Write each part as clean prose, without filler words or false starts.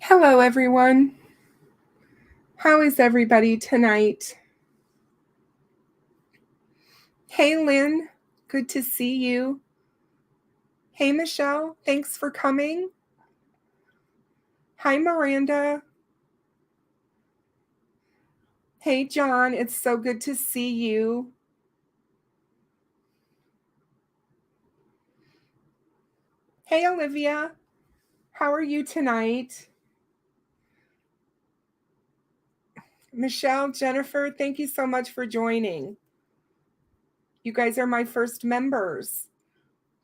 Hello, everyone. How is everybody tonight? Hey, Lynn. Good to see you. Hey, Michelle. Thanks for coming. Hi, Miranda. Hey, John. It's so good to see you. Hey, Olivia. How are you tonight? Michelle, Jennifer, thank you so much for joining. You guys are my first members.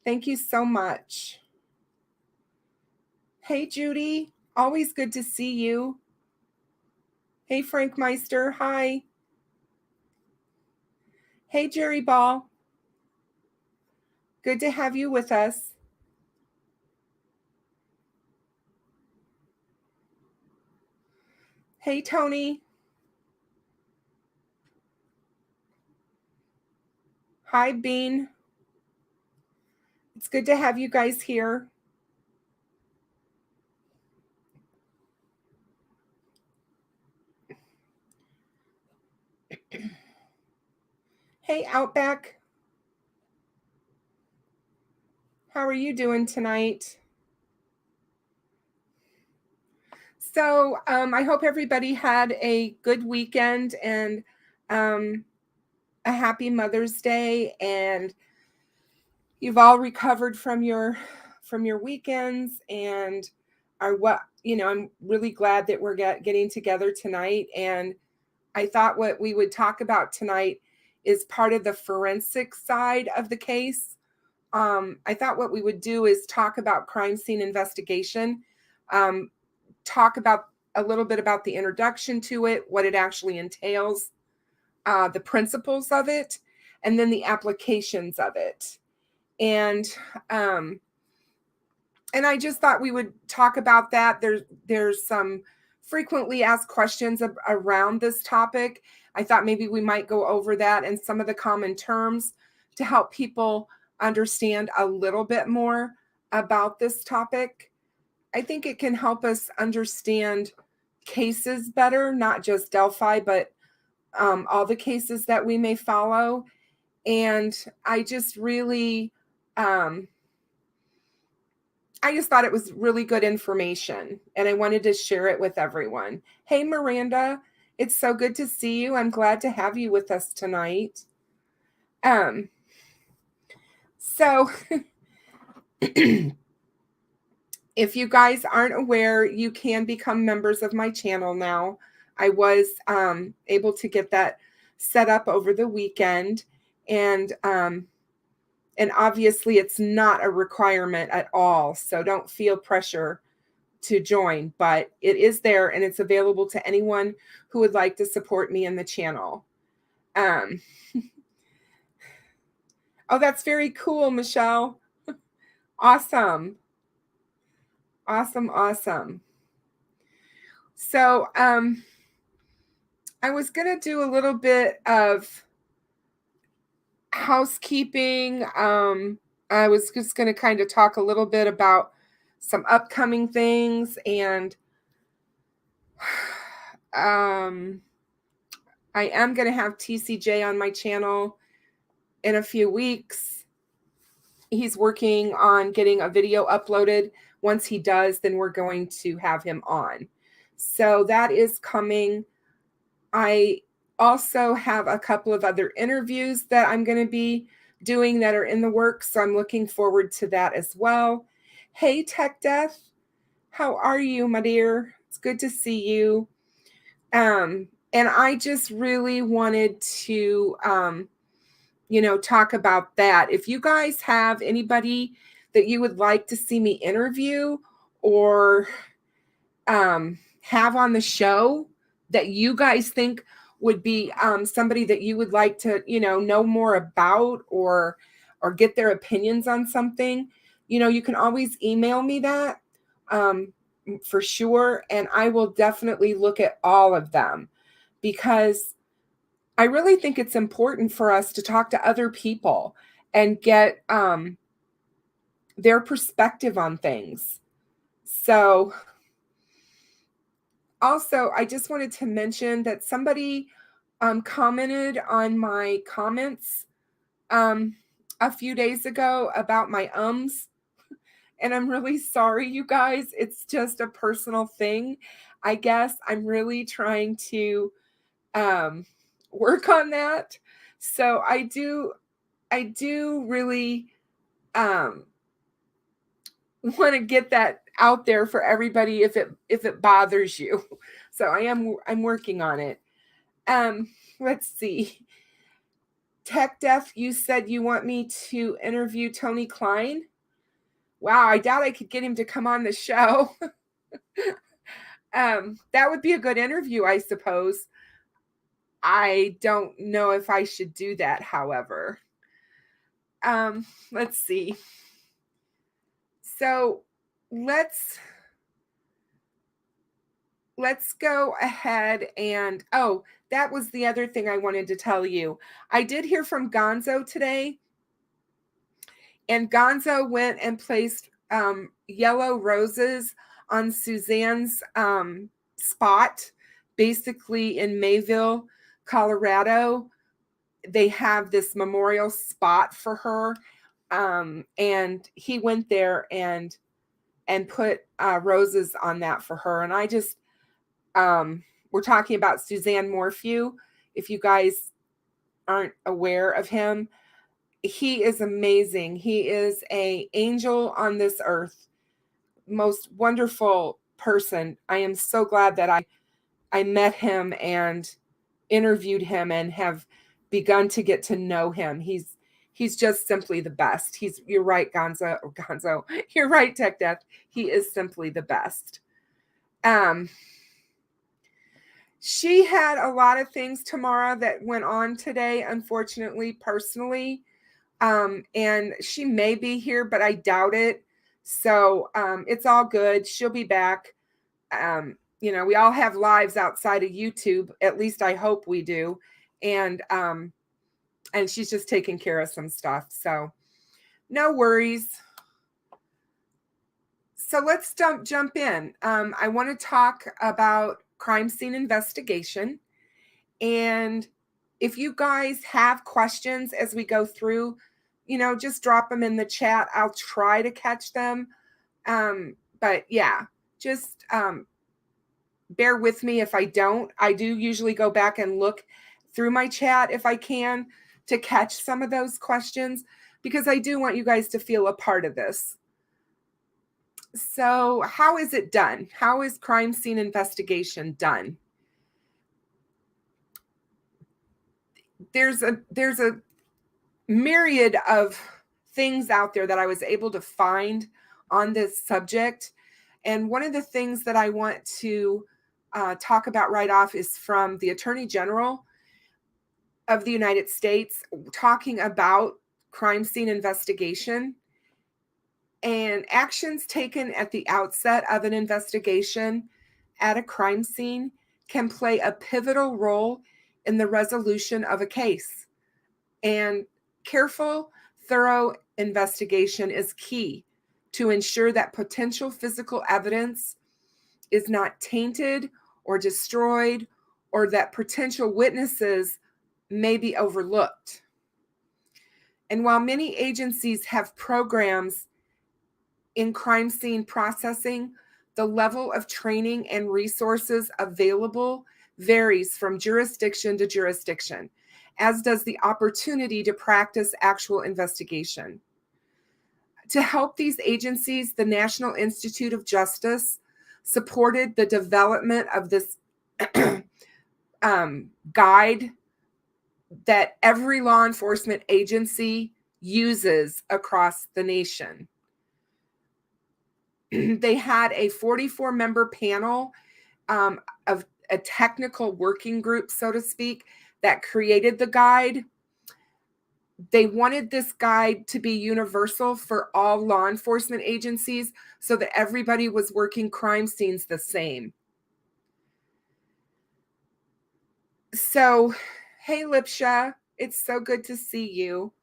Thank you so much. Hey, Judy. Always good to see you. Hey, Frank Meister. Hi. Hey, Jerry Ball. Good to have you with us. Hey, Tony. Hi, Bean. It's good to have you guys here. Hey, Outback. How are you doing tonight? So I hope everybody had a good weekend and a happy Mother's Day, and you've all recovered from your weekends and are I'm really glad that we're getting together tonight. And I thought what we would talk about tonight is part of the forensic side of the case. I thought what we would do is talk about crime scene investigation, talk about a little bit about the introduction to it, what it actually entails, the principles of it, and then the applications of it. And I just thought we would talk about that. There's some frequently asked questions around this topic. I thought maybe we might go over that and some of the common terms to help people understand a little bit more about this topic. I think it can help us understand cases better, not just Delphi, but all the cases that we may follow. And I just really, I just thought it was really good information, and I wanted to share it with everyone. Hey, Miranda, it's so good to see you. I'm glad to have you with us tonight. So if you guys aren't aware, you can become members of my channel now. I was able to get that set up over the weekend, and obviously it's not a requirement at all, so don't feel pressure to join, but it is there and it's available to anyone who would like to support me in the channel. Oh, that's very cool, Michelle. Awesome. Awesome. So I was going to do a little bit of housekeeping. I was just going to kind of talk a little bit about some upcoming things, and I am going to have TCJ on my channel in a few weeks. He's working on getting a video uploaded. Once he does, then we're going to have him on. So that is coming. I also have a couple of other interviews that I'm going to be doing that are in the works, so I'm looking forward to that as well. Hey, Tech Death, how are you, my dear? It's good to see you. And I just really wanted to, talk about that. If you guys have anybody that you would like to see me interview or have on the show that you guys think would be somebody that you would like to, know more about or get their opinions on something, you can always email me that for sure. And I will definitely look at all of them, because I really think it's important for us to talk to other people and get their perspective on things. So also, I just wanted to mention that somebody commented on my comments a few days ago about my ums. And I'm really sorry, you guys. It's just a personal thing. I guess I'm really trying to work on that. So I do really want to get that out there for everybody if it bothers you. So I'm working on it. Let's see. Tech Def, you said you want me to interview Tony Klein. Wow, I doubt I could get him to come on the show. That would be a good interview, I suppose. I don't know if I should do that, however. Let's see. So let's go ahead and, oh, that was the other thing I wanted to tell you. I did hear from Gonzo today, and Gonzo went and placed yellow roses on Suzanne's spot, basically in Mayville, Colorado. They have this memorial spot for her, and he went there and put roses on that for her. And I just, we're talking about Suzanne Morphew. If you guys aren't aware of him, he is amazing. He is an angel on this earth, most wonderful person. I am so glad that I met him and interviewed him and have begun to get to know him. He's just simply the best. You're right, Gonzo. You're right, Tech Death. He is simply the best. She had a lot of things, Tamara, that went on today, unfortunately, personally. And she may be here, but I doubt it. So it's all good. She'll be back. We all have lives outside of YouTube. At least I hope we do. And she's just taking care of some stuff. So no worries. So let's jump in. I want to talk about crime scene investigation. And if you guys have questions as we go through, just drop them in the chat. I'll try to catch them. But yeah, just bear with me if I don't. I do usually go back and look through my chat if I can to catch some of those questions, because I do want you guys to feel a part of this. So how is it done? How is crime scene investigation done? There's a myriad of things out there that I was able to find on this subject. And one of the things that I want to talk about right off is from the Attorney General of the United States, talking about crime scene investigation and actions taken at the outset of an investigation at a crime scene can play a pivotal role in the resolution of a case. And careful, thorough investigation is key to ensure that potential physical evidence is not tainted or destroyed, or that potential witnesses may be overlooked. And while many agencies have programs in crime scene processing, the level of training and resources available varies from jurisdiction to jurisdiction, as does the opportunity to practice actual investigation. To help these agencies, the National Institute of Justice supported the development of this guide that every law enforcement agency uses across the nation. They had a 44-member panel of a technical working group, so to speak, that created the guide. They wanted this guide to be universal for all law enforcement agencies so that everybody was working crime scenes the same. So, hey, Lipsha, it's so good to see you.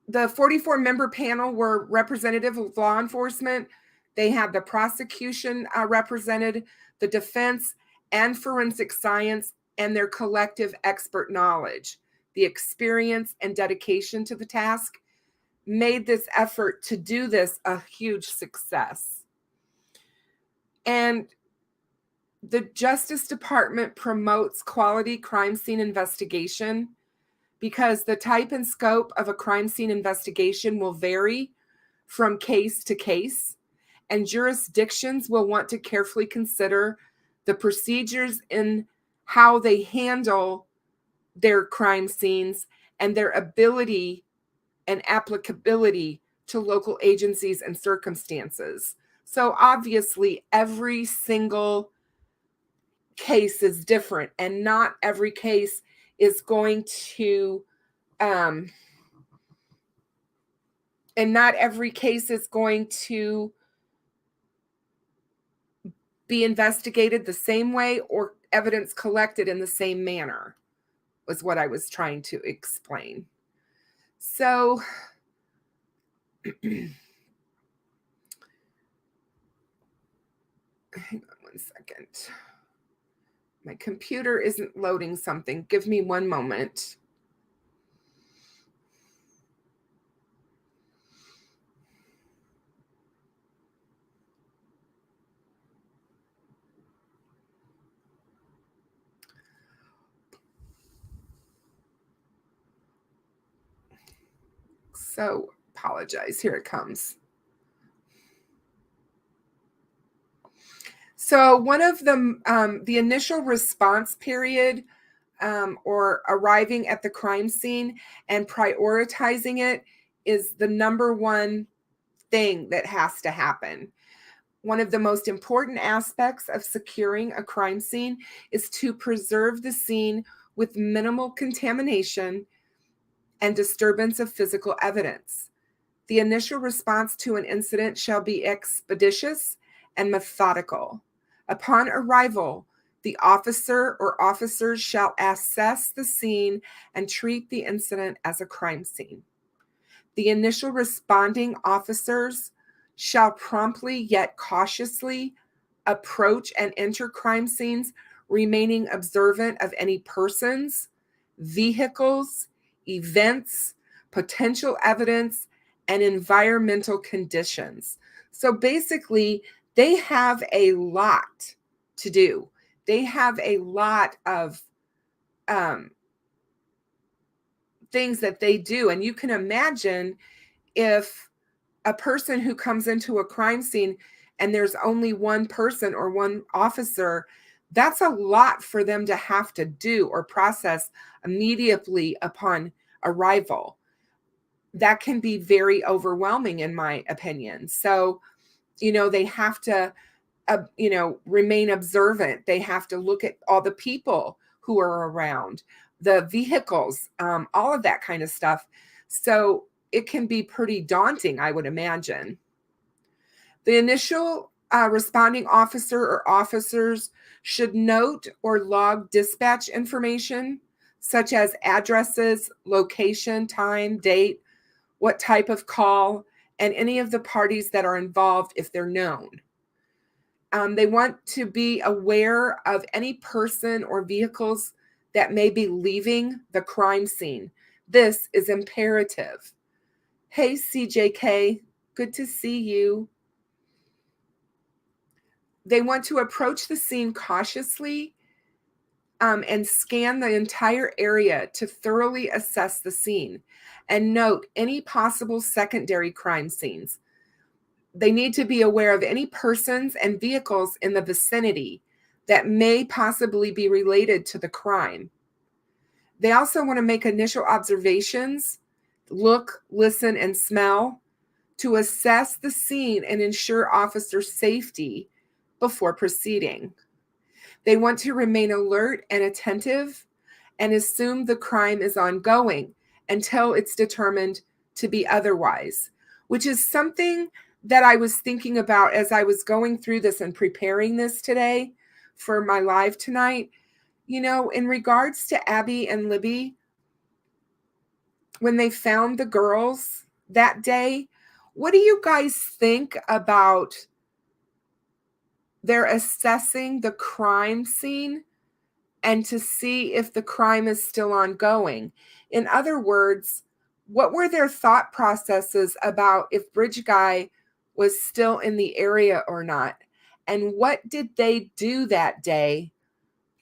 The 44-member panel were representative of law enforcement. They had the prosecution represented, the defense, and forensic science, and their collective expert knowledge. the experience and dedication to the task made this effort to do this a huge success. And the Justice Department promotes quality crime scene investigation because the type and scope of a crime scene investigation will vary from case to case, and jurisdictions will want to carefully consider the procedures in how they handle their crime scenes and their ability and applicability to local agencies and circumstances. So obviously, every single case is different, and not every case is going to be investigated the same way or evidence collected in the same manner, was what I was trying to explain. So hang on one second. My computer isn't loading something. Give me one moment. So apologize. Here it comes. So one of the initial response period or arriving at the crime scene and prioritizing it is the number one thing that has to happen. One of the most important aspects of securing a crime scene is to preserve the scene with minimal contamination and disturbance of physical evidence. The initial response to an incident shall be expeditious and methodical. Upon arrival, the officer or officers shall assess the scene and treat the incident as a crime scene. The initial responding officers shall promptly yet cautiously approach and enter crime scenes, remaining observant of any persons, vehicles, events, potential evidence, and environmental conditions. So basically, they have a lot to do. They have a lot of things that they do. And you can imagine if a person who comes into a crime scene and there's only one person or one officer, that's a lot for them to have to do or process immediately upon arrival. That can be very overwhelming, in my opinion. So, they have to, remain observant. They have to look at all the people who are around, the vehicles, all of that kind of stuff. So it can be pretty daunting, I would imagine. The initial responding officer or officers should note or log dispatch information, such as addresses, location, time, date, what type of call, and any of the parties that are involved if they're known. They want to be aware of any person or vehicles that may be leaving the crime scene. This is imperative. Hey, CJK, good to see you. They want to approach the scene cautiously and scan the entire area to thoroughly assess the scene and note any possible secondary crime scenes. They need to be aware of any persons and vehicles in the vicinity that may possibly be related to the crime. They also want to make initial observations, look, listen, and smell to assess the scene and ensure officer safety before proceeding. They want to remain alert and attentive and assume the crime is ongoing until it's determined to be otherwise, which is something that I was thinking about as I was going through this and preparing this today for my live tonight. In regards to Abby and Libby, when they found the girls that day, what do you guys think about their assessing the crime scene and to see if the crime is still ongoing. In other words, what were their thought processes about if Bridge Guy was still in the area or not? And what did they do that day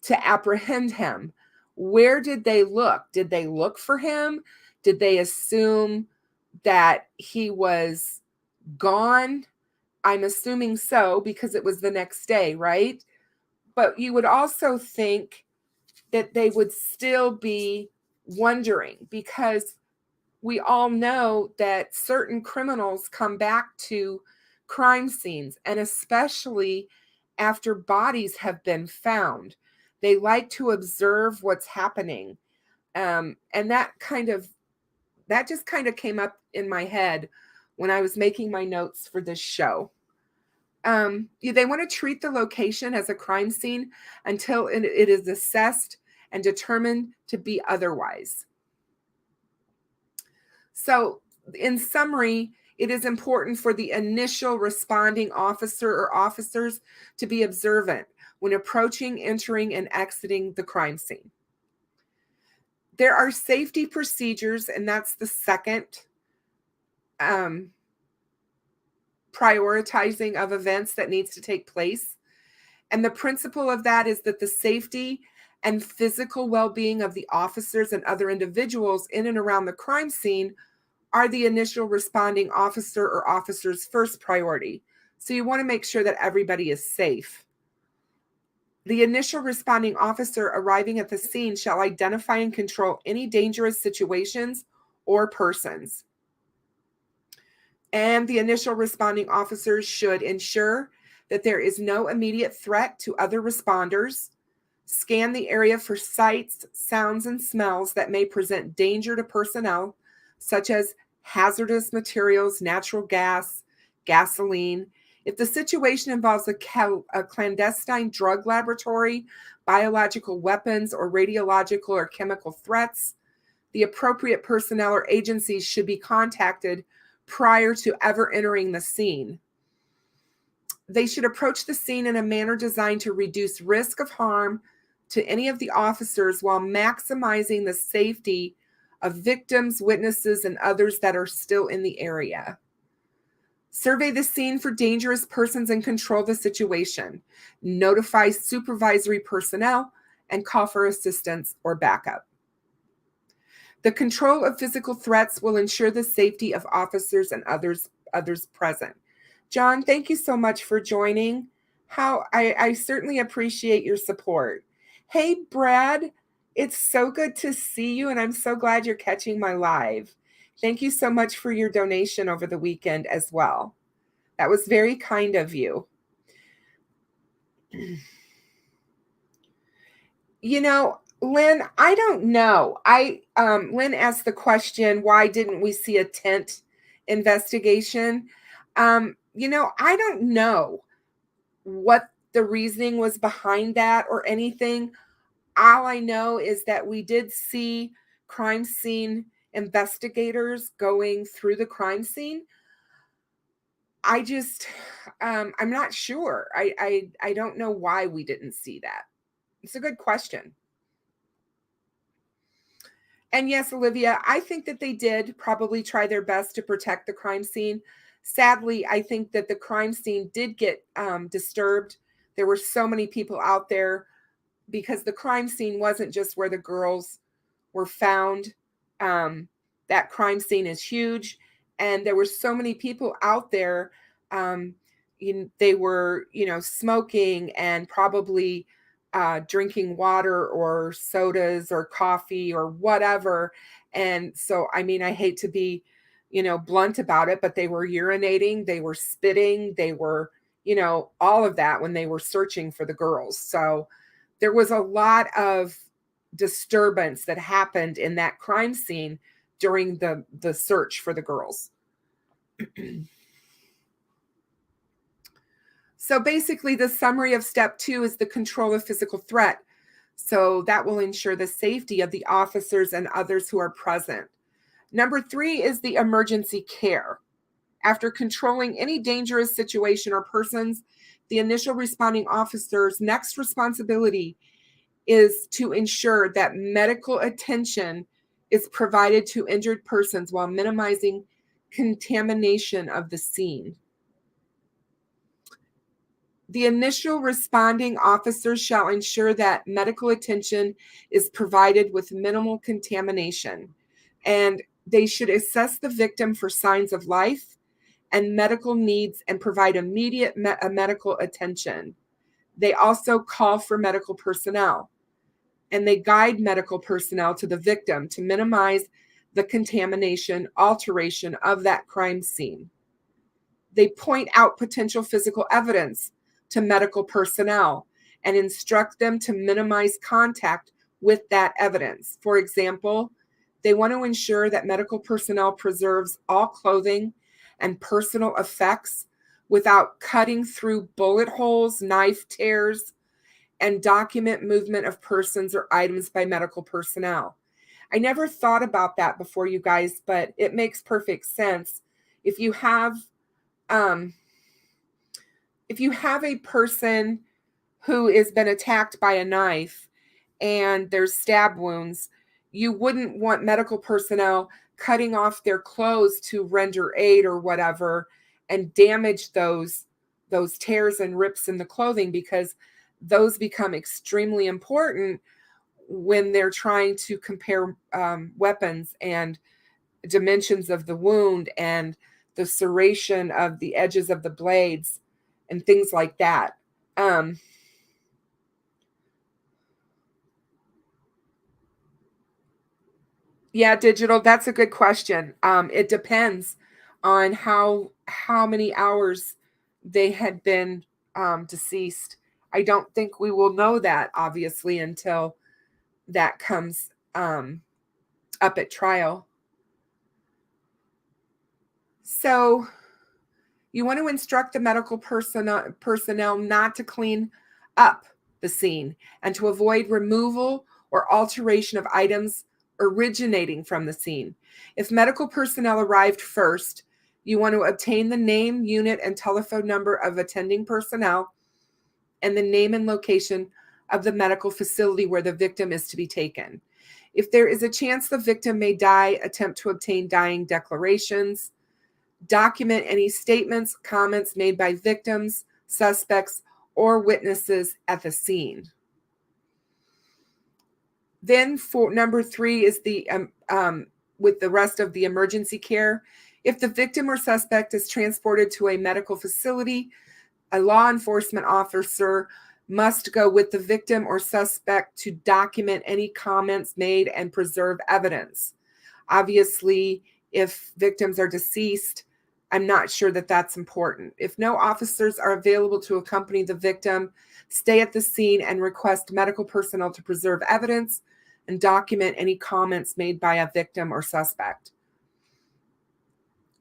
to apprehend him? Where did they look? Did they look for him? Did they assume that he was gone? I'm assuming so, because it was the next day, right? But you would also think that they would still be wondering, because we all know that certain criminals come back to crime scenes, and especially after bodies have been found. They like to observe what's happening. And that just kind of came up in my head when I was making my notes for this show. They want to treat the location as a crime scene until it is assessed and determined to be otherwise. So, in summary, it is important for the initial responding officer or officers to be observant when approaching, entering, and exiting the crime scene. There are safety procedures, and that's the second prioritizing of events that needs to take place. And the principle of that is that the safety and physical well-being of the officers and other individuals in and around the crime scene are the initial responding officer or officer's first priority. So you want to make sure that everybody is safe. The initial responding officer arriving at the scene shall identify and control any dangerous situations or persons. And the initial responding officers should ensure that there is no immediate threat to other responders, scan the area for sights, sounds, and smells that may present danger to personnel, such as hazardous materials, natural gas, gasoline. If the situation involves a clandestine drug laboratory, biological weapons, or radiological or chemical threats, the appropriate personnel or agencies should be contacted prior to ever entering the scene. They should approach the scene in a manner designed to reduce risk of harm to any of the officers while maximizing the safety of victims, witnesses, and others that are still in the area. Survey the scene for dangerous persons and control the situation. Notify supervisory personnel and call for assistance or backup. The control of physical threats will ensure the safety of officers and others present. John, thank you so much for joining. I certainly appreciate your support. Hey, Brad, it's so good to see you, and I'm so glad you're catching my live. Thank you so much for your donation over the weekend as well. That was very kind of you. You know, Lynn, I don't know. Lynn asked the question, why didn't we see a tent investigation? You know, I don't know what the reasoning was behind that or anything. All I know is that we did see crime scene investigators going through the crime scene. I'm not sure. I don't know why we didn't see that. It's a good question. And yes, Olivia, I think that they did probably try their best to protect the crime scene. Sadly, I think that the crime scene did get disturbed. There were so many people out there because the crime scene wasn't just where the girls were found. That crime scene is huge. And there were so many people out there. They were, smoking and probably drinking water or sodas or coffee or whatever. And so, I mean, I hate to be, blunt about it, but they were urinating, they were spitting, they were, all of that when they were searching for the girls. So there was a lot of disturbance that happened in that crime scene during the search for the girls. So basically, the summary of step 2 is the control of physical threat. So that will ensure the safety of the officers and others who are present. Number 3 is the emergency care. After controlling any dangerous situation or persons, the initial responding officer's next responsibility is to ensure that medical attention is provided to injured persons while minimizing contamination of the scene. The initial responding officers shall ensure that medical attention is provided with minimal contamination, and they should assess the victim for signs of life and medical needs and provide immediate medical attention. They also call for medical personnel, and they guide medical personnel to the victim to minimize the contamination, alteration of that crime scene. They point out potential physical evidence to medical personnel and instruct them to minimize contact with that evidence. For example, they want to ensure that medical personnel preserves all clothing and personal effects without cutting through bullet holes, knife tears, and document movement of persons or items by medical personnel. I never thought about that before, you guys, but it makes perfect sense. If you have a person who has been attacked by a knife and there's stab wounds, you wouldn't want medical personnel cutting off their clothes to render aid or whatever and damage those tears and rips in the clothing, because those become extremely important when they're trying to compare weapons and dimensions of the wound and the serration of the edges of the blades and things like that. Yeah, Digital, that's a good question. It depends on how many hours they had been deceased. I don't think we will know that, obviously, until that comes up at trial. So you want to instruct the medical personnel not to clean up the scene and to avoid removal or alteration of items originating from the scene. If medical personnel arrived first, you want to obtain the name, unit, and telephone number of attending personnel and the name and location of the medical facility where the victim is to be taken. If there is a chance the victim may die, attempt to obtain dying declarations. Document any statements, comments made by victims, suspects, or witnesses at the scene. Then for number 3 is the with the rest of the emergency care. If the victim or suspect is transported to a medical facility, a law enforcement officer must go with the victim or suspect to document any comments made and preserve evidence. Obviously, if victims are deceased, I'm not sure that that's important. If no officers are available to accompany the victim, stay at the scene and request medical personnel to preserve evidence and document any comments made by a victim or suspect.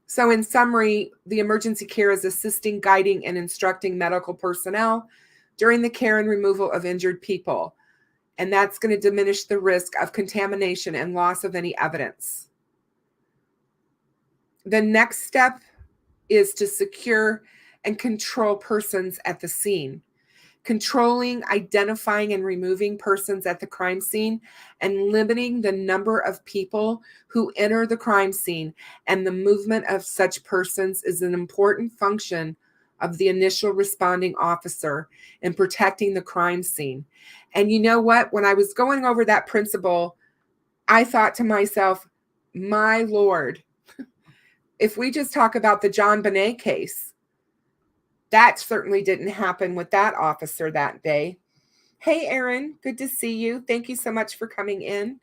So in summary, the emergency care is assisting, guiding, and instructing medical personnel during the care and removal of injured people. And that's going to diminish the risk of contamination and loss of any evidence. The next step is to secure and control persons at the scene. Controlling, identifying, and removing persons at the crime scene and limiting the number of people who enter the crime scene and the movement of such persons is an important function of the initial responding officer in protecting the crime scene. And you know what? When I was going over that principle, I thought to myself, my Lord, if we just talk about the John Bonet case, that certainly didn't happen with that officer that day. Hey, Aaron, good to see you. Thank you so much for coming in.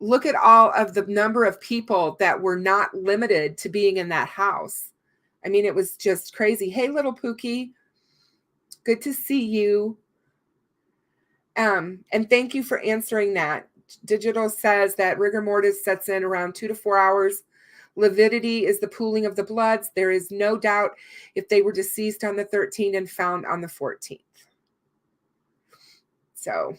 Look at all of the number of people that were not limited to being in that house. I mean, it was just crazy. Hey, little Pookie, good to see you. And thank you for answering that. Digital says that rigor mortis sets in around 2 to 4 hours. Lividity is the pooling of the bloods. There is no doubt if they were deceased on the 13th and found on the 14th. So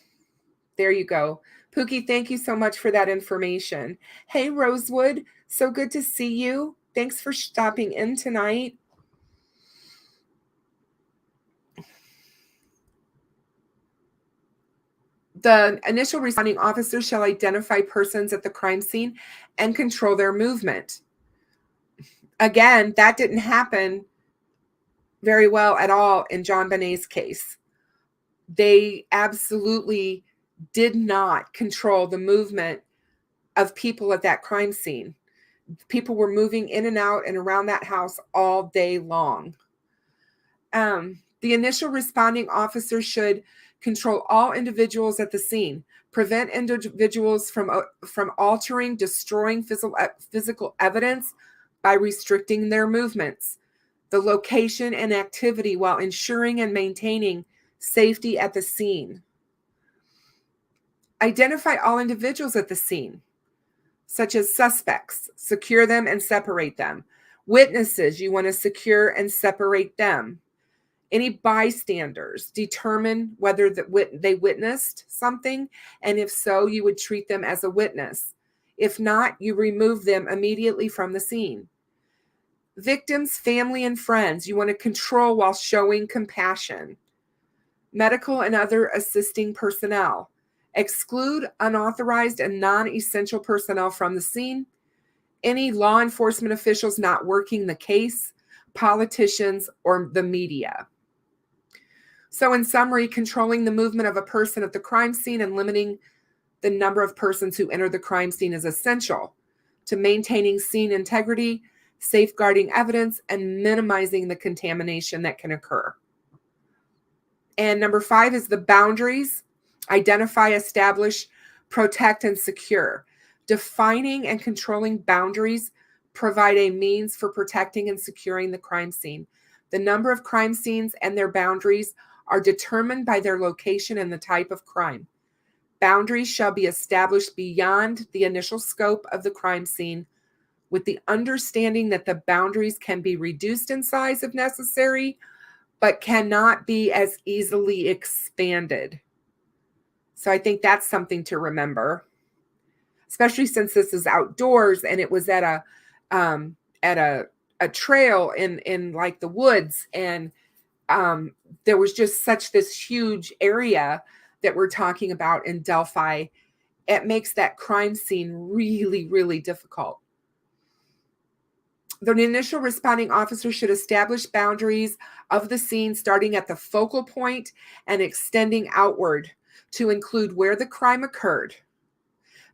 there you go. Pookie, thank you so much for that information. Hey, Rosewood, so good to see you. Thanks for stopping in tonight. The initial responding officer shall identify persons at the crime scene and control their movement. Again, that didn't happen very well at all in John Benet's case. They absolutely did not control the movement of people at that crime scene. People were moving in and out and around that house all day long. The initial responding officer should control all individuals at the scene, prevent individuals from altering, destroying physical evidence by restricting their movements, the location and activity, while ensuring and maintaining safety at the scene. Identify all individuals at the scene, such as suspects, secure them and separate them. Witnesses, you want to secure and separate them. Any bystanders, determine whether they witnessed something, and if so, you would treat them as a witness. If not, you remove them immediately from the scene. Victims, family, and friends, you want to control while showing compassion. Medical and other assisting personnel. Exclude unauthorized and non-essential personnel from the scene. Any law enforcement officials not working the case, politicians, or the media. So in summary, controlling the movement of a person at the crime scene and limiting the number of persons who enter the crime scene is essential to maintaining scene integrity, safeguarding evidence, and minimizing the contamination that can occur. And number 5 is the boundaries. Identify, establish, protect, and secure. Defining and controlling boundaries provide a means for protecting and securing the crime scene. The number of crime scenes and their boundaries are determined by their location and the type of crime. Boundaries shall be established beyond the initial scope of the crime scene, with the understanding that the boundaries can be reduced in size if necessary, but cannot be as easily expanded. So I think that's something to remember, especially since this is outdoors and it was at a trail in like the woods, and there was just such this huge area that we're talking about in Delphi. It makes that crime scene really, really difficult. The initial responding officer should establish boundaries of the scene starting at the focal point and extending outward to include where the crime occurred,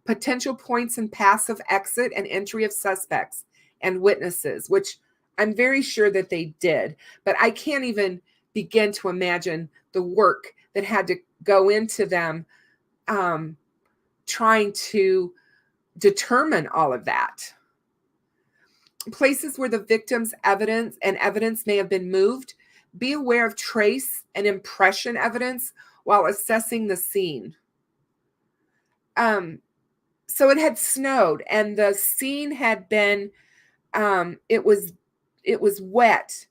potential points and paths of exit and entry of suspects and witnesses, which I'm very sure that they did, but I can't even begin to imagine the work that had to go into them trying to determine all of that. Places where the victim's evidence may have been moved. Be aware of trace and impression evidence while assessing the scene. So it had snowed and the scene had been, it was wet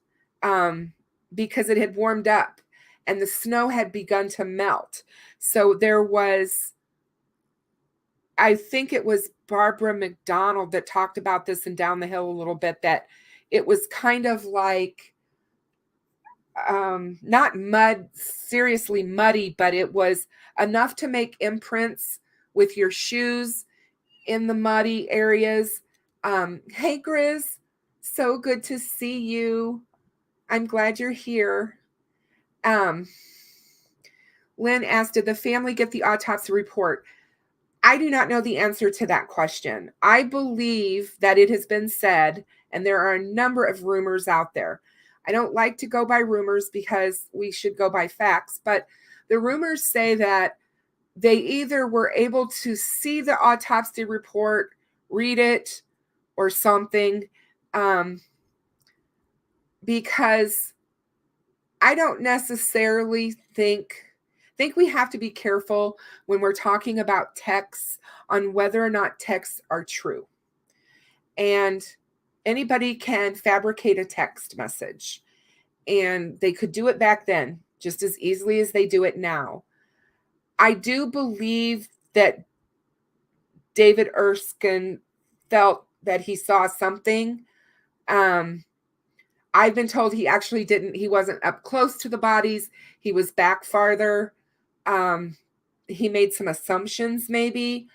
because it had warmed up and the snow had begun to melt. So there was, I think it was Barbara McDonald that talked about this in Down the Hill a little bit, that it was kind of like, not mud, seriously muddy, but it was enough to make imprints with your shoes in the muddy areas. Hey, Grizz, so good to see you. I'm glad you're here. Lynn asked, did the family get the autopsy report? I do not know the answer to that question. I believe that it has been said, and there are a number of rumors out there. I don't like to go by rumors because we should go by facts, but the rumors say that they either were able to see the autopsy report, read it, or something, because I don't necessarily think we have to be careful when we're talking about texts on whether or not texts are true. And anybody can fabricate a text message, and they could do it back then just as easily as they do it now. I do believe that David Erskine felt that he saw something. I've been told he actually didn't. He wasn't up close to the bodies. He was back farther. he made some assumptions maybe.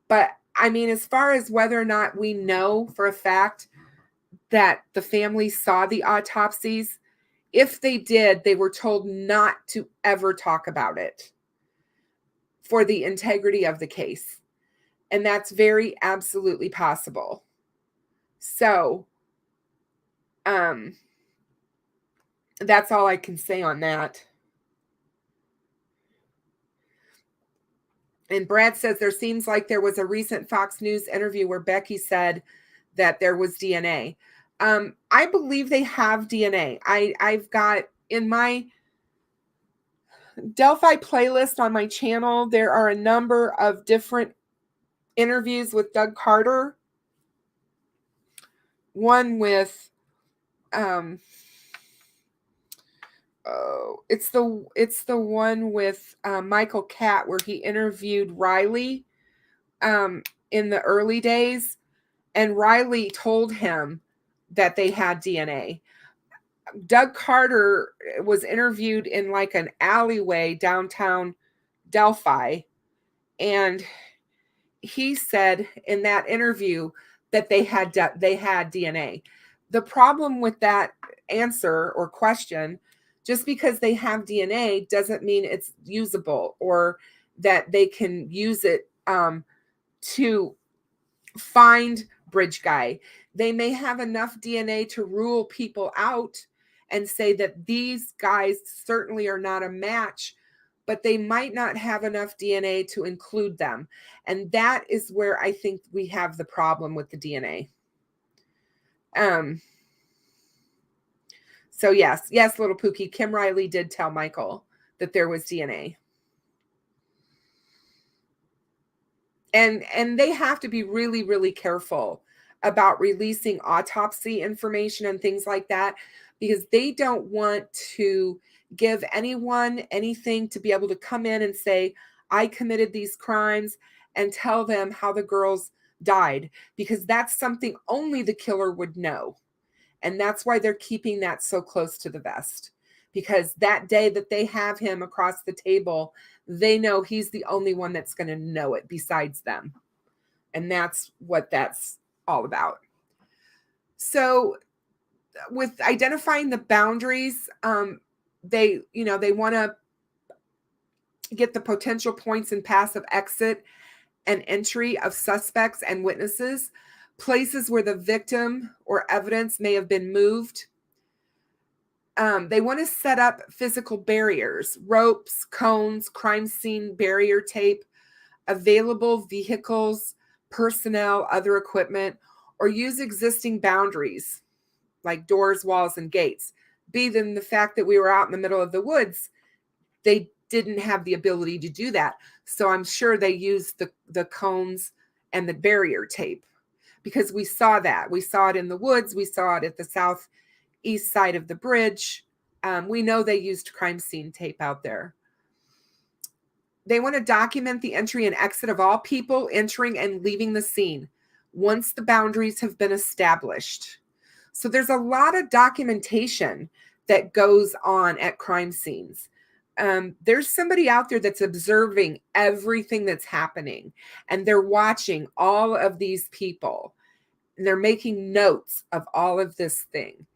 But I mean, as far as whether or not we know for a fact that the family saw the autopsies, if they did, they were told not to ever talk about it for the integrity of the case. And that's very absolutely possible. So, that's all I can say on that. And Brad says there seems like there was a recent Fox News interview where Becky said that there was DNA. I believe they have DNA. I've got in my Delphi playlist on my channel, there are a number of different interviews with Doug Carter. One with it's the one with Michael Catt where he interviewed Riley in the early days, and Riley told him that they had DNA. Doug Carter was interviewed in like an alleyway downtown Delphi, and he said in that interview that they had DNA. The problem with that answer or question, just because they have DNA doesn't mean it's usable or that they can use it to find Bridge Guy. They may have enough DNA to rule people out and say that these guys certainly are not a match, but they might not have enough DNA to include them. And that is where I think we have the problem with the DNA. So yes, little Pookie, Kim Riley did tell Michael that there was DNA. And they have to be really, really careful about releasing autopsy information and things like that, because they don't want to give anyone anything to be able to come in and say, I committed these crimes, and tell them how the girls died, because that's something only the killer would know. And that's why they're keeping that so close to the vest, because that day that they have him across the table, they know he's the only one that's going to know it besides them. And that's what that's all about. So with identifying the boundaries, they want to get the potential points and paths of exit and entry of suspects and witnesses, places where the victim or evidence may have been moved. They want to set up physical barriers, ropes, cones, crime scene barrier tape, available vehicles, personnel, other equipment, or use existing boundaries like doors, walls, and gates. Be them the fact that we were out in the middle of the woods, they didn't have the ability to do that. So I'm sure they used the cones and the barrier tape, because we saw that. We saw it in the woods. We saw it at the southeast side of the bridge. We know they used crime scene tape out there. They want to document the entry and exit of all people entering and leaving the scene once the boundaries have been established. So there's a lot of documentation that goes on at crime scenes. There's somebody out there that's observing everything that's happening, and they're watching all of these people, and they're making notes of all of this thing.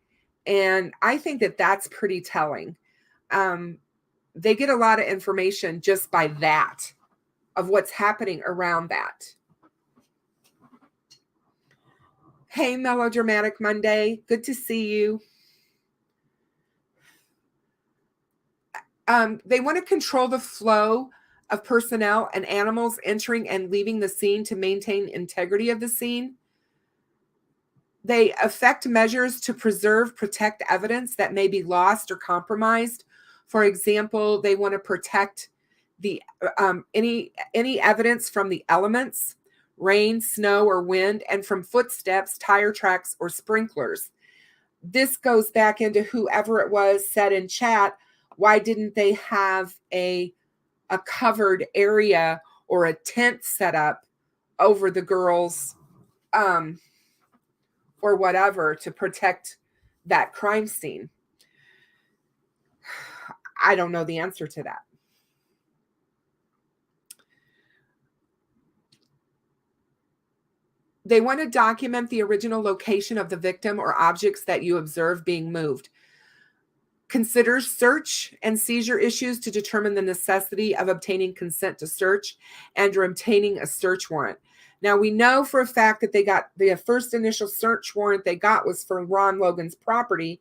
And I think that that's pretty telling. They get a lot of information just by that, of what's happening around that. Hey, Melodramatic Monday. Good to see you. They want to control the flow of personnel and animals entering and leaving the scene to maintain integrity of the scene. They affect measures to protect evidence that may be lost or compromised. For example, they want to protect the any evidence from the elements, rain, snow, or wind, and from footsteps, tire tracks, or sprinklers. This goes back into whoever it was said in chat, why didn't they have a covered area or a tent set up over the girls or whatever to protect that crime scene? I don't know the answer to that. They want to document the original location of the victim or objects that you observe being moved. Consider search and seizure issues to determine the necessity of obtaining consent to search and or obtaining a search warrant. Now, we know for a fact that they got the first initial search warrant they got was for Ron Logan's property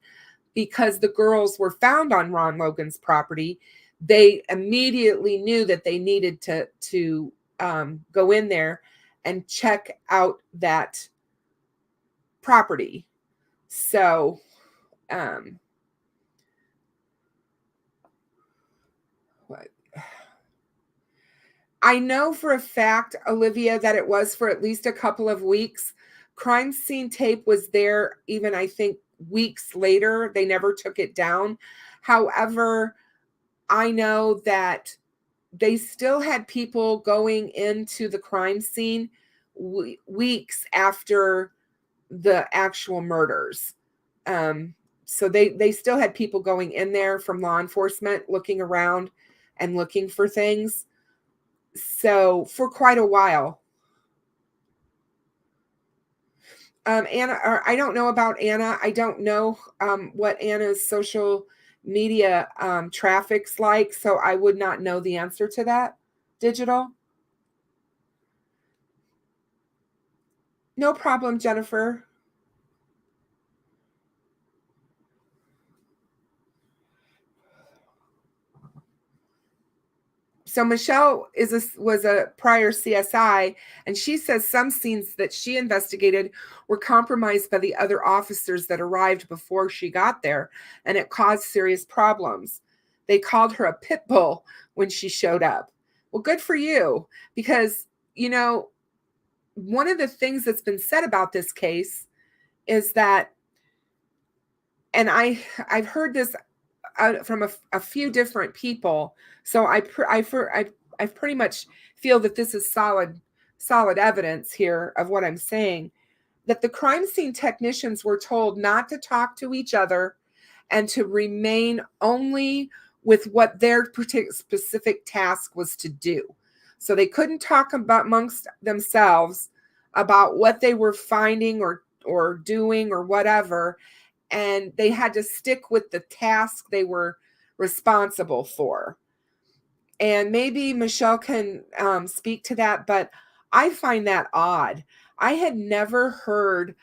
because the girls were found on Ron Logan's property. They immediately knew that they needed to go in there and check out that property. So, I know for a fact, Olivia, that it was for at least a couple of weeks. Crime scene tape was there even, I think, weeks later. They never took it down. However, I know that they still had people going into the crime scene weeks after the actual murders. So they still had people going in there from law enforcement looking around and looking for things. So for quite a while. Anna, or I don't know about Anna. I don't know what Anna's social media traffic's like, so I would not know the answer to that. Digital? No problem, Jennifer. So Michelle was a prior CSI, and she says some scenes that she investigated were compromised by the other officers that arrived before she got there, and it caused serious problems. They called her a pit bull when she showed up. Well, good for you, because, you know, one of the things that's been said about this case is that, and I've heard this from a few different people. So I pretty much feel that this is solid evidence here of what I'm saying, that the crime scene technicians were told not to talk to each other and to remain only with what their specific task was to do. So they couldn't talk about amongst themselves about what they were finding or doing or whatever, and they had to stick with the task they were responsible for. And maybe Michelle can speak to that, but I find that odd. I had never heard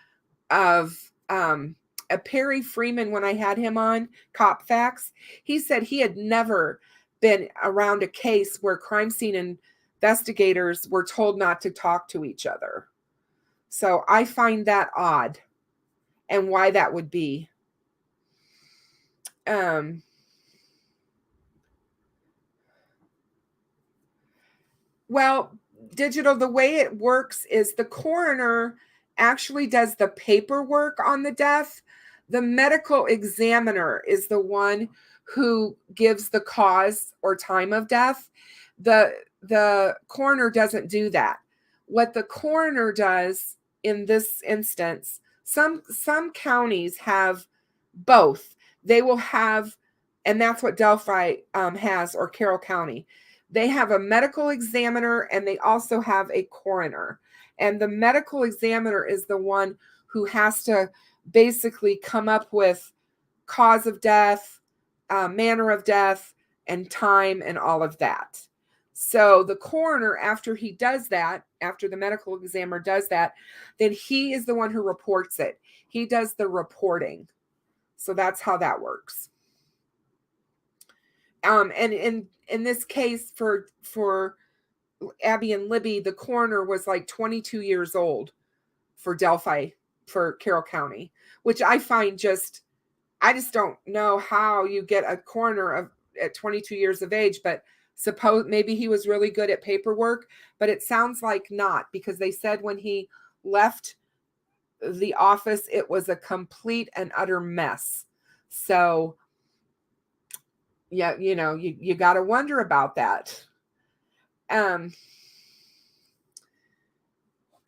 of a Perry Freeman when I had him on Cop Facts. He said he had never been around a case where crime scene investigators were told not to talk to each other. So I find that odd, and why that would be. Well, Digital, the way it works is the coroner actually does the paperwork on the death. The medical examiner is the one who gives the cause or time of death. The coroner doesn't do that. What the coroner does in this instance, some counties have both. They will have, and that's what Delphi has, or Carroll County. They have a medical examiner and they also have a coroner. And the medical examiner is the one who has to basically come up with cause of death, manner of death, and time, and all of that. So the coroner, after he does that, after the medical examiner does that, then he is the one who reports it. He does the reporting. So that's how that works. And in this case for Abby and Libby, the coroner was like 22 years old for Delphi, for Carroll County, which I find I just don't know how you get a coroner at 22 years of age, but suppose maybe he was really good at paperwork, but it sounds like not, because they said when he left the office, it was a complete and utter mess. So yeah, you got to wonder about that.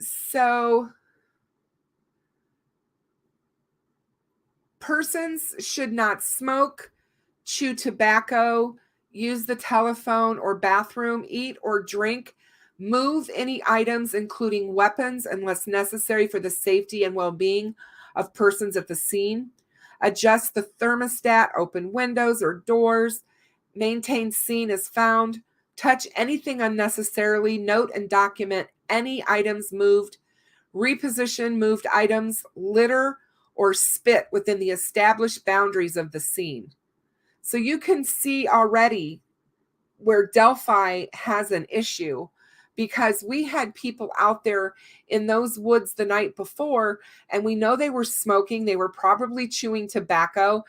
So persons should not smoke, chew tobacco, use the telephone or bathroom, eat or drink Move any items, including weapons, unless necessary for the safety and well-being of persons at the scene. Adjust the thermostat, open windows or doors. Maintain scene as found. Touch anything unnecessarily. Note and document any items moved. Reposition moved items, litter, or spit within the established boundaries of the scene. So you can see already where Delphi has an issue, because we had people out there in those woods the night before, and we know they were smoking. They were probably chewing tobacco.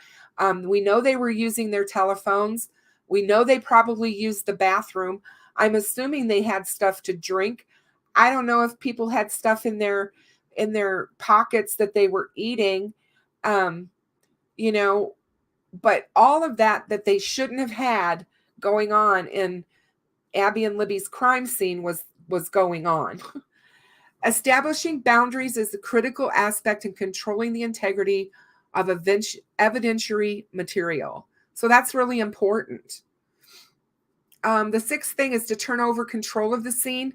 We know they were using their telephones. We know they probably used the bathroom. I'm assuming they had stuff to drink. I don't know if people had stuff in their pockets that they were eating, you know, but all of that they shouldn't have had going on in Abby and Libby's crime scene was going on. Establishing boundaries is a critical aspect in controlling the integrity of evidentiary material. So that's really important. The sixth thing is to turn over control of the scene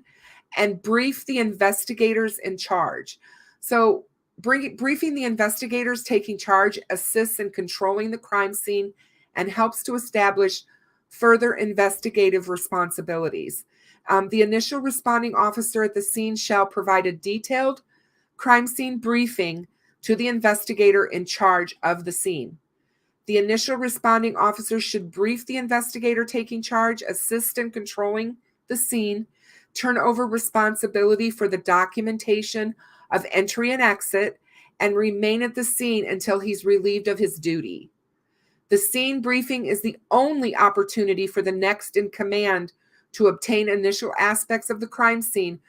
and brief the investigators in charge. So briefing the investigators taking charge assists in controlling the crime scene and helps to establish further investigative responsibilities. The initial responding officer at the scene shall provide a detailed crime scene briefing to the investigator in charge of the scene. The initial responding officer should brief the investigator taking charge, assist in controlling the scene, turn over responsibility for the documentation of entry and exit, and remain at the scene until he's relieved of his duty. The scene briefing is the only opportunity for the next in command to obtain initial aspects of the crime scene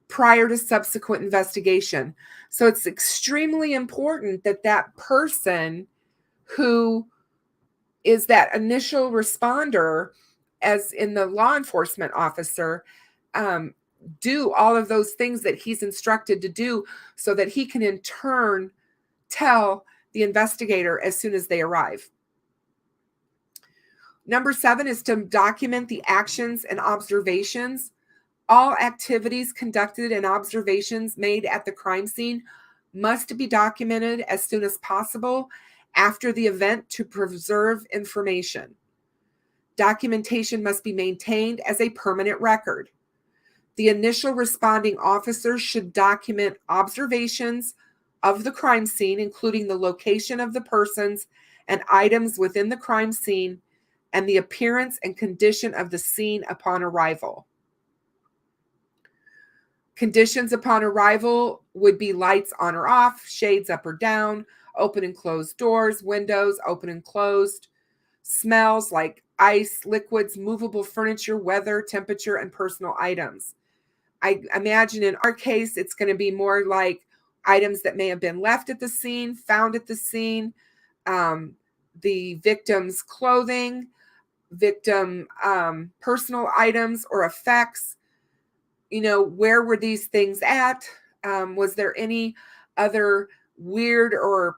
prior to subsequent investigation. So it's extremely important that that person who is that initial responder, as in the law enforcement officer, do all of those things that he's instructed to do so that he can in turn tell the investigator as soon as they arrive. Number 7 is to document the actions and observations. All activities conducted and observations made at the crime scene must be documented as soon as possible after the event to preserve information. Documentation must be maintained as a permanent record. The initial responding officer should document observations of the crime scene, including the location of the persons and items within the crime scene and the appearance and condition of the scene upon arrival. Conditions upon arrival would be lights on or off, shades up or down, open and closed doors, windows open and closed, smells like ice, liquids, movable furniture, weather, temperature, and personal items. I imagine in our case, it's going to be more like items that may have been left at the scene, found at the scene, the victim's clothing, victim personal items or effects. You know, where were these things at? Was there any other weird or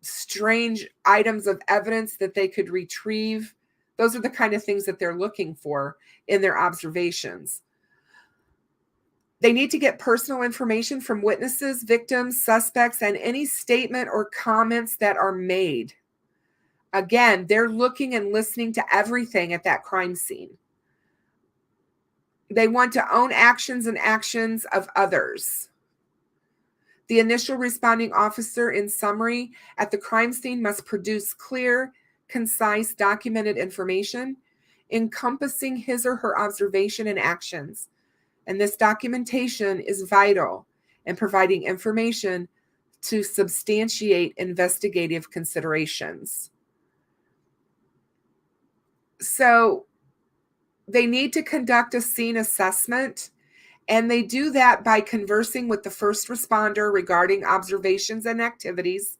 strange items of evidence that they could retrieve? Those are the kind of things that they're looking for in their observations. They need to get personal information from witnesses, victims, suspects, and any statement or comments that are made. Again, they're looking and listening to everything at that crime scene. They want to own actions and actions of others. The initial responding officer, in summary, at the crime scene must produce clear, concise, documented information encompassing his or her observation and actions. And this documentation is vital in providing information to substantiate investigative considerations. So they need to conduct a scene assessment, and they do that by conversing with the first responder regarding observations and activities,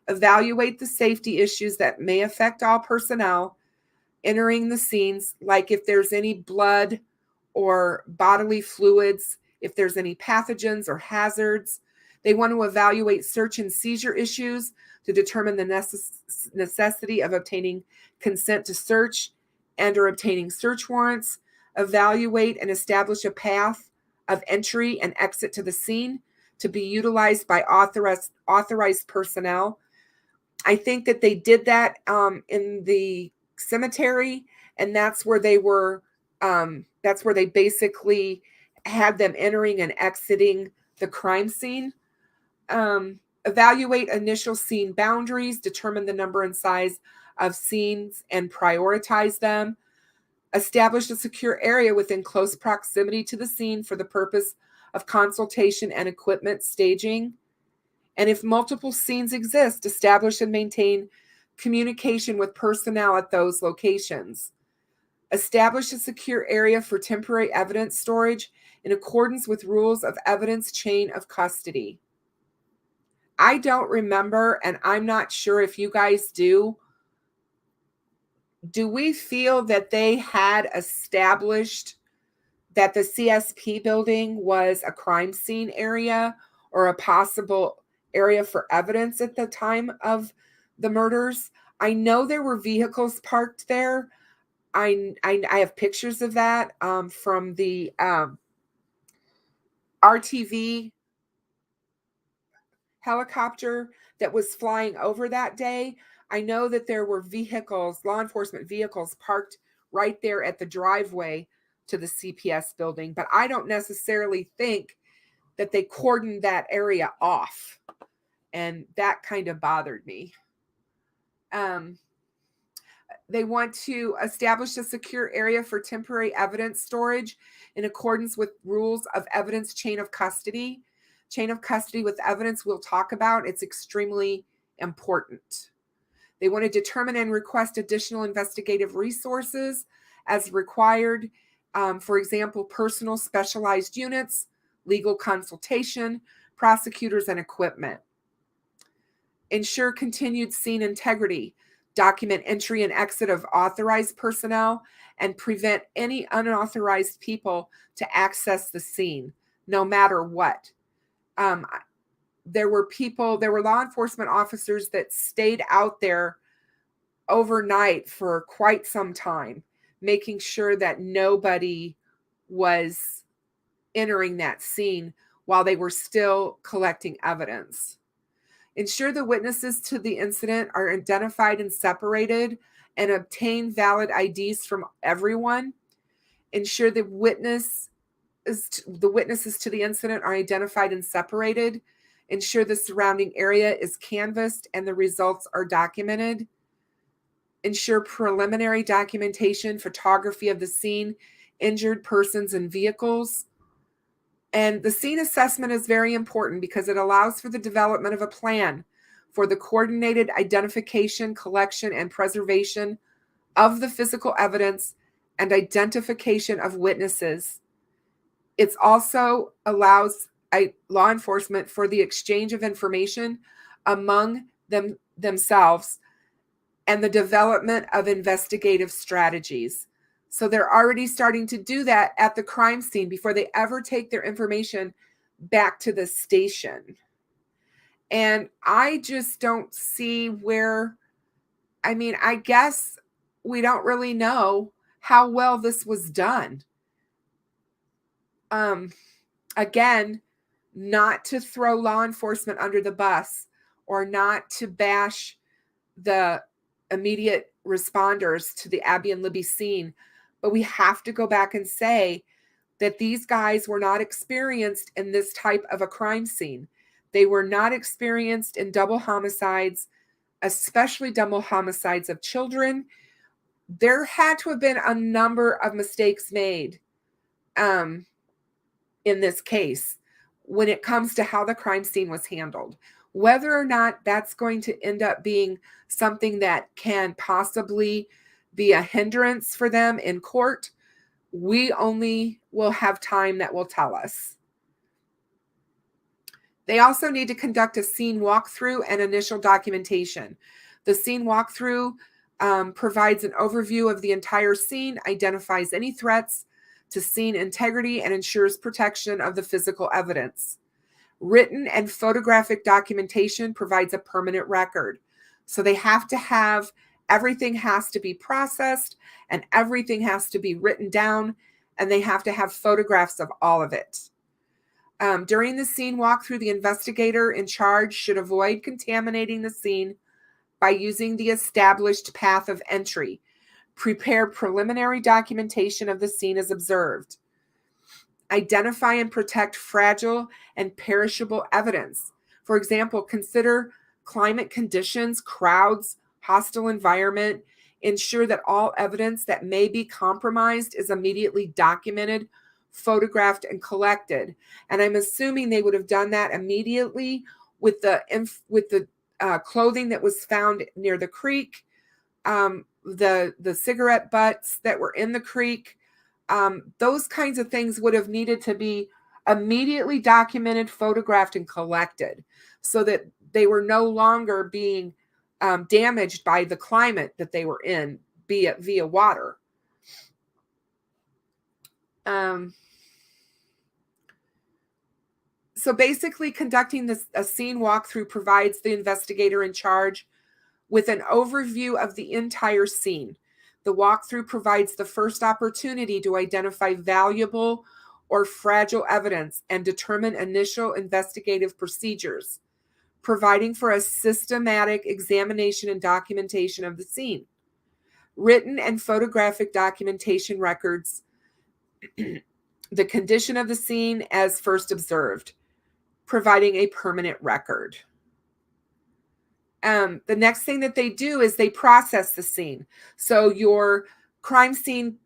evaluate the safety issues that may affect all personnel entering the scenes, like if there's any blood or bodily fluids, if there's any pathogens or hazards. They want to evaluate search and seizure issues to determine the necessity of obtaining consent to search and or obtaining search warrants, evaluate and establish a path of entry and exit to the scene to be utilized by authorized personnel. I think that they did that in the cemetery, and that's where they were. That's where they basically had them entering and exiting the crime scene. Evaluate initial scene boundaries, determine the number and size of scenes and prioritize them. Establish a secure area within close proximity to the scene for the purpose of consultation and equipment staging. And if multiple scenes exist, establish and maintain communication with personnel at those locations. Establish a secure area for temporary evidence storage in accordance with rules of evidence chain of custody. I don't remember, and I'm not sure if you guys do. Do we feel that they had established that the CSP building was a crime scene area or a possible area for evidence at the time of the murders? I know there were vehicles parked there. I have pictures of that from the RTV helicopter that was flying over that day. I know that there were vehicles, law enforcement vehicles, parked right there at the driveway to the CPS building, but I don't necessarily think that they cordoned that area off, and that kind of bothered me. They want to establish a secure area for temporary evidence storage in accordance with rules of evidence chain of custody. Chain of custody with evidence we'll talk about. It's extremely important. They want to determine and request additional investigative resources as required. For example, personal specialized units, legal consultation, prosecutors, and equipment. Ensure continued scene integrity. Document entry and exit of authorized personnel and prevent any unauthorized people to access the scene, no matter what. There were law enforcement officers that stayed out there overnight for quite some time, making sure that nobody was entering that scene while they were still collecting evidence. Ensure the witnesses to the incident are identified and separated and obtain valid IDs from everyone. Ensure the witnesses to the incident are identified and separated. Ensure the surrounding area is canvassed and the results are documented. Ensure preliminary documentation, photography of the scene, injured persons and vehicles. And the scene assessment is very important because it allows for the development of a plan for the coordinated identification, collection, and preservation of the physical evidence and identification of witnesses. It also allows law enforcement for the exchange of information among themselves and the development of investigative strategies. So they're already starting to do that at the crime scene before they ever take their information back to the station. And I just don't see where, I guess we don't really know how well this was done. Again, not to throw law enforcement under the bus or not to bash the immediate responders to the Abby and Libby scene, but we have to go back and say that these guys were not experienced in this type of a crime scene. They were not experienced in double homicides, especially double homicides of children. There had to have been a number of mistakes made in this case when it comes to how the crime scene was handled. Whether or not that's going to end up being something that can possibly be a hindrance for them in court, we only will have time that will tell us. They also need to conduct a scene walkthrough and initial documentation. The scene walkthrough provides an overview of the entire scene, identifies any threats to scene integrity, and ensures protection of the physical evidence. Written and photographic documentation provides a permanent record. So they have to have, everything has to be processed and everything has to be written down and they have to have photographs of all of it. During the scene walkthrough, the investigator in charge should avoid contaminating the scene by using the established path of entry. Prepare preliminary documentation of the scene as observed. Identify and protect fragile and perishable evidence. For example, consider climate conditions, crowds, hostile environment. Ensure that all evidence that may be compromised is immediately documented, photographed, and collected. And I'm assuming they would have done that immediately with the clothing that was found near the creek, the cigarette butts that were in the creek. Those kinds of things would have needed to be immediately documented, photographed, and collected so that they were no longer being damaged by the climate that they were in via water. So basically, conducting a scene walkthrough provides the investigator in charge with an overview of the entire scene. The walkthrough provides the first opportunity to identify valuable or fragile evidence and determine initial investigative procedures, providing for a systematic examination and documentation of the scene. Written and photographic documentation records the condition of the scene as first observed, providing a permanent record. The next thing that they do is they process the scene. So your crime scene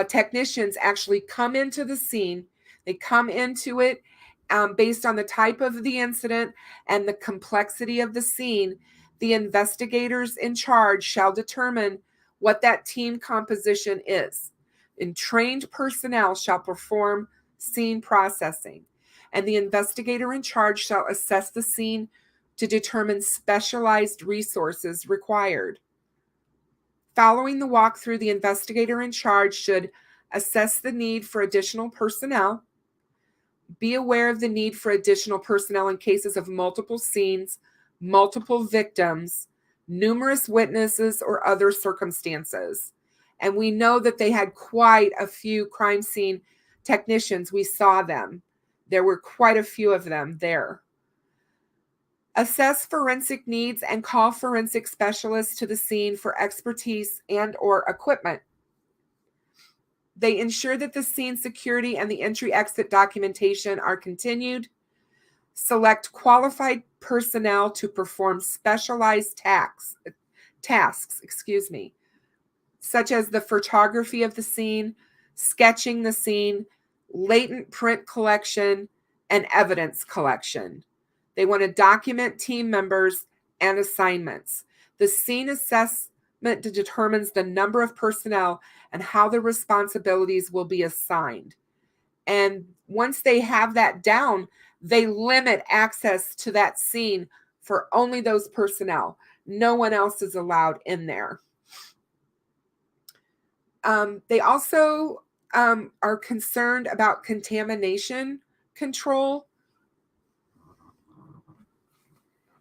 technicians actually come into the scene. They come into it based on the type of the incident and the complexity of the scene. The investigators in charge shall determine what that team composition is. And trained personnel shall perform scene processing. And the investigator in charge shall assess the scene to determine specialized resources required. Following the walkthrough, the investigator in charge should assess the need for additional personnel, be aware of the need for additional personnel in cases of multiple scenes, multiple victims, numerous witnesses, or other circumstances. And we know that they had quite a few crime scene technicians. We saw them. There were quite a few of them there. Assess forensic needs and call forensic specialists to the scene for expertise and or equipment. They ensure that the scene security and the entry-exit documentation are continued. Select qualified personnel to perform specialized tasks, such as the photography of the scene, sketching the scene, latent print collection, and evidence collection. They want to document team members and assignments. The scene assessment determines the number of personnel and how the responsibilities will be assigned. And once they have that down, they limit access to that scene for only those personnel. No one else is allowed in there. They also are concerned about contamination control.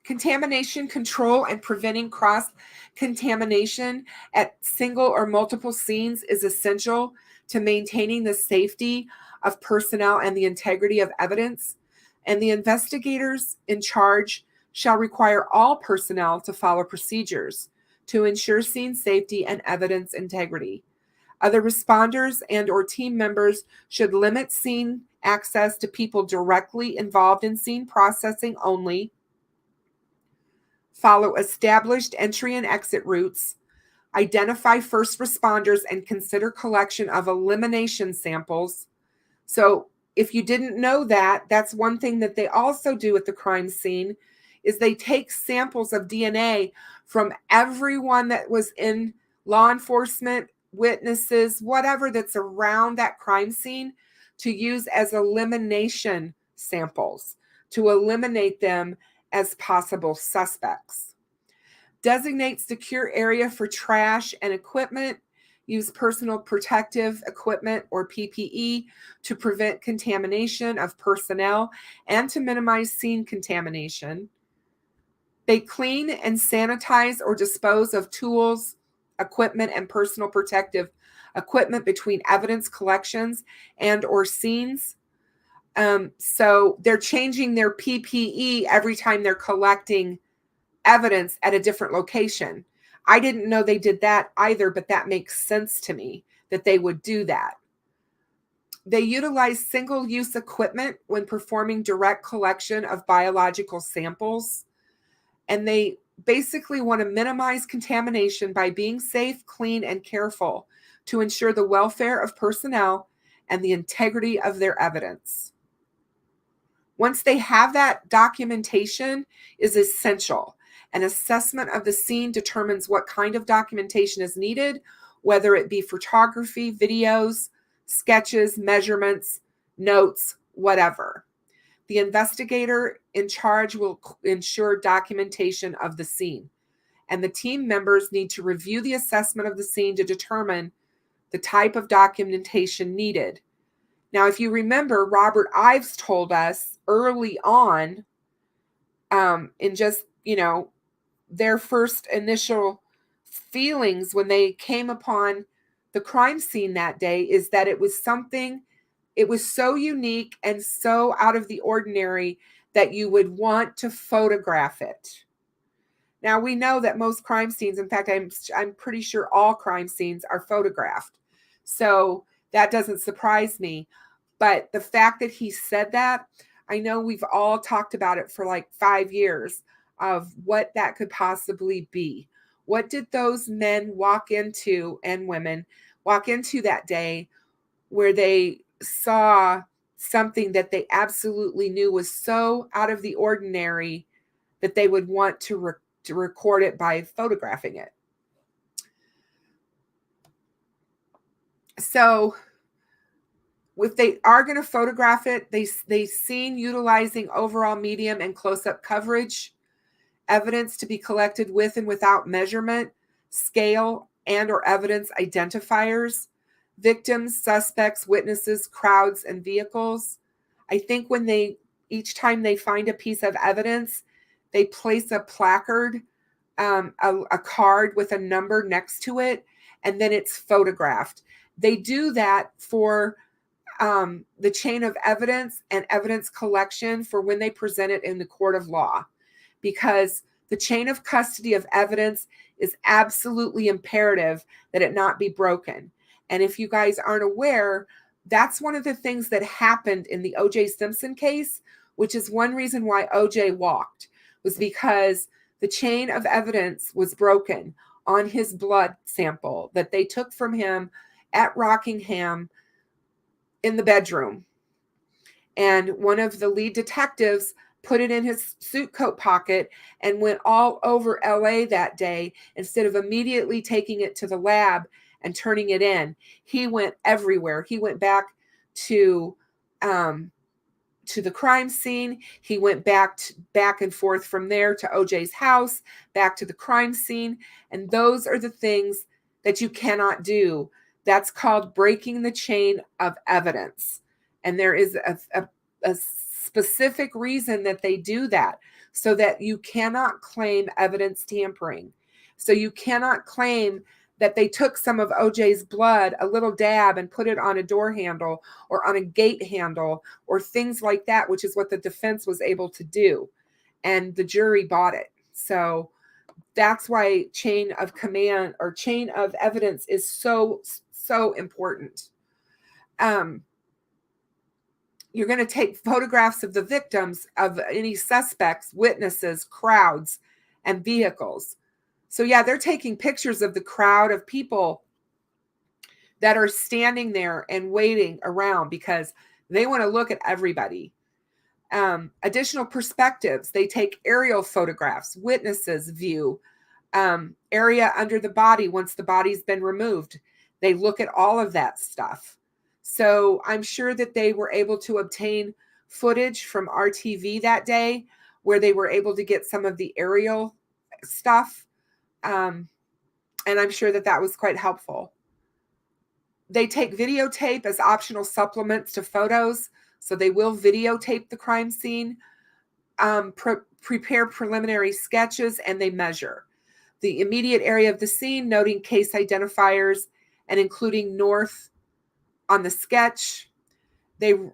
Contamination control and preventing cross-contamination at single or multiple scenes is essential to maintaining the safety of personnel and the integrity of evidence. And the investigators in charge shall require all personnel to follow procedures to ensure scene safety and evidence integrity. Other responders and or team members should limit scene access to people directly involved in scene processing only. Follow established entry and exit routes, identify first responders, and consider collection of elimination samples. So if you didn't know that, that's one thing that they also do at the crime scene, is they take samples of DNA from everyone that was in law enforcement, witnesses, whatever that's around that crime scene, to use as elimination samples, to eliminate them as possible suspects. Designate secure area for trash and equipment. Use personal protective equipment or PPE to prevent contamination of personnel and to minimize scene contamination. They clean and sanitize or dispose of tools, equipment, and personal protective equipment between evidence collections and or scenes. So they're changing their PPE every time they're collecting evidence at a different location. I didn't know they did that either, but that makes sense to me that they would do that. They utilize single-use equipment when performing direct collection of biological samples, and they basically want to minimize contamination by being safe, clean, and careful to ensure the welfare of personnel and the integrity of their evidence. Once they have that, documentation is essential. An assessment of the scene determines what kind of documentation is needed, whether it be photography, videos, sketches, measurements, notes, whatever. The investigator in charge will ensure documentation of the scene, and the team members need to review the assessment of the scene to determine the type of documentation needed. Now, if you remember, Robert Ives told us early on, in just, their first initial feelings when they came upon the crime scene that day, is that it was so unique and so out of the ordinary that you would want to photograph it. Now, we know that most crime scenes, in fact, I'm pretty sure all crime scenes are photographed. So that doesn't surprise me. But the fact that he said that, I know we've all talked about it for like 5 years of what that could possibly be. What did those men walk into, and women walk into that day, where they saw something that they absolutely knew was so out of the ordinary that they would want to record it by photographing it? So if they are going to photograph it, they seen utilizing overall medium and close-up coverage, evidence to be collected with and without measurement, scale, and or evidence identifiers, victims, suspects, witnesses, crowds, and vehicles. I think each time they find a piece of evidence, they place a placard, a card with a number next to it, and then it's photographed. They do that for the chain of evidence and evidence collection for when they present it in the court of law, because the chain of custody of evidence is absolutely imperative that it not be broken. And if you guys aren't aware, that's one of the things that happened in the O.J. Simpson case, which is one reason why O.J. walked, was because the chain of evidence was broken on his blood sample that they took from him at Rockingham in the bedroom. And one of the lead detectives put it in his suit coat pocket and went all over LA that day. Instead of immediately taking it to the lab and turning it in, he went everywhere. He went back to the crime scene. He went back and forth from there to OJ's house, back to the crime scene. And those are the things that you cannot do. That's called breaking the chain of evidence. And there is a specific reason that they do that, so that you cannot claim evidence tampering. So you cannot claim that they took some of OJ's blood, a little dab, and put it on a door handle or on a gate handle or things like that, which is what the defense was able to do. And the jury bought it. So that's why chain of command or chain of evidence is so important. You're going to take photographs of the victims, of any suspects, witnesses, crowds, and vehicles. So yeah, they're taking pictures of the crowd of people that are standing there and waiting around because they want to look at everybody. Additional perspectives. They take aerial photographs, witnesses view, area under the body once the body's been removed. They look at all of that stuff. So I'm sure that they were able to obtain footage from RTV that day where they were able to get some of the aerial stuff. And I'm sure that that was quite helpful. They take videotape as optional supplements to photos. So they will videotape the crime scene, prepare preliminary sketches, and they measure the immediate area of the scene, noting case identifiers and including north on the sketch. The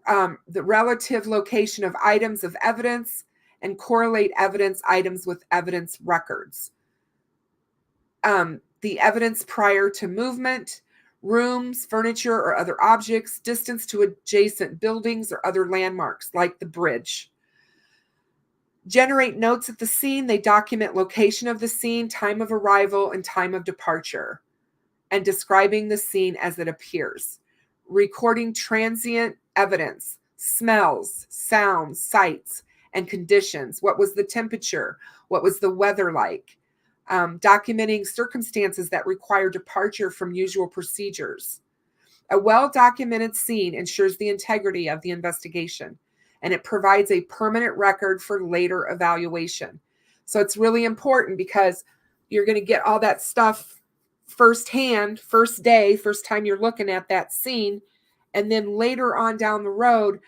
relative location of items of evidence and correlate evidence items with evidence records. The evidence prior to movement, rooms, furniture, or other objects, distance to adjacent buildings or other landmarks like the bridge. Generate notes at the scene. They document location of the scene, time of arrival, and time of departure, and describing the scene as it appears. Recording transient evidence, smells, sounds, sights, and conditions. What was the temperature? What was the weather like? Documenting circumstances that require departure from usual procedures. A well-documented scene ensures the integrity of the investigation, and it provides a permanent record for later evaluation. So it's really important because you're going to get all that stuff firsthand, first day, first time you're looking at that scene. And then later on down the road,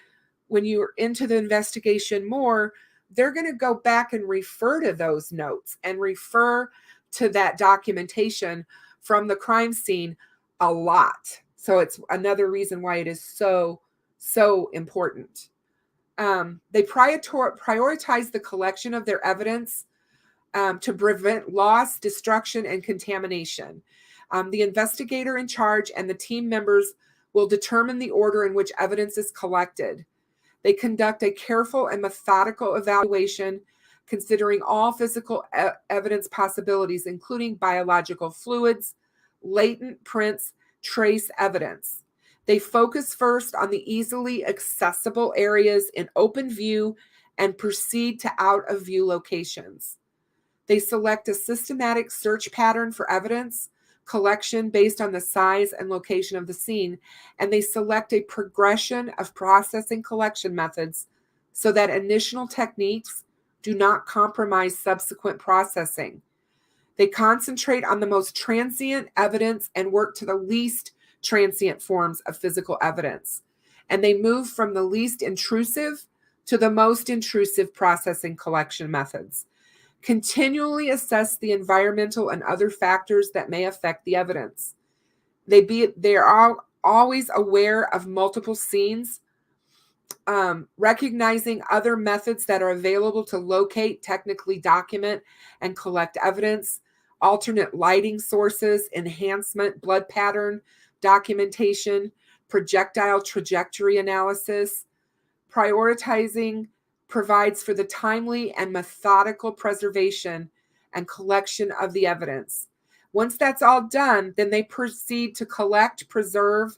when you're into the investigation more, they're going to go back and refer to those notes and refer to that documentation from the crime scene a lot. So it's another reason why it is so important. They prioritize the collection of their evidence to prevent loss, destruction, and contamination. The investigator in charge and the team members will determine the order in which evidence is collected. They conduct a careful and methodical evaluation, considering all physical evidence possibilities, including biological fluids, latent prints, trace evidence. They focus first on the easily accessible areas in open view and proceed to out of view locations. They select a systematic search pattern for evidence collection based on the size and location of the scene, and they select a progression of processing collection methods so that initial techniques do not compromise subsequent processing. They concentrate on the most transient evidence and work to the least transient forms of physical evidence, and they move from the least intrusive to the most intrusive processing collection methods. Continually assess the environmental and other factors that may affect the evidence. They are always aware of multiple scenes, recognizing other methods that are available to locate, technically document, and collect evidence, alternate lighting sources, enhancement, blood pattern, documentation, projectile trajectory analysis. Prioritizing provides for the timely and methodical preservation and collection of the evidence. Once that's all done, then they proceed to collect, preserve,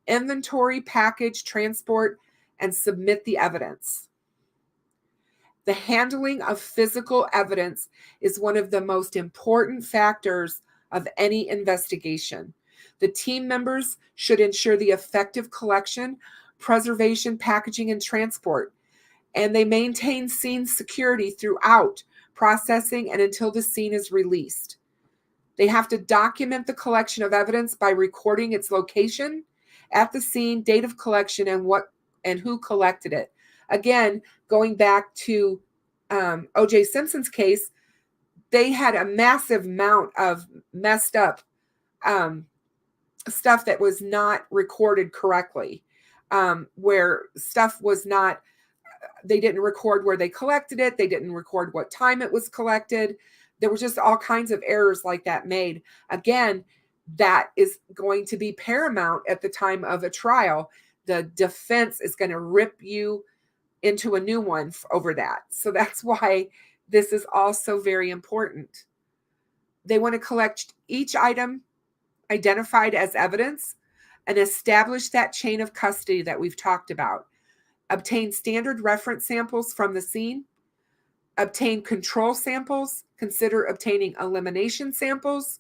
inventory, package, transport, and submit the evidence. The handling of physical evidence is one of the most important factors of any investigation. The team members should ensure the effective collection, preservation, packaging, and transport, and they maintain scene security throughout processing and until the scene is released. They have to document the collection of evidence by recording its location at the scene, date of collection, and who collected it. Again, going back to O.J. Simpson's case, they had a massive amount of messed up stuff that was not recorded correctly, where stuff was not, they didn't record where they collected it. They didn't record what time it was collected. There were just all kinds of errors like that made. Again, that is going to be paramount at the time of a trial. The defense is going to rip you into a new one over that. So that's why this is also very important. They want to collect each item identified as evidence and establish that chain of custody that we've talked about. Obtain standard reference samples from the scene. Obtain control samples. Consider obtaining elimination samples.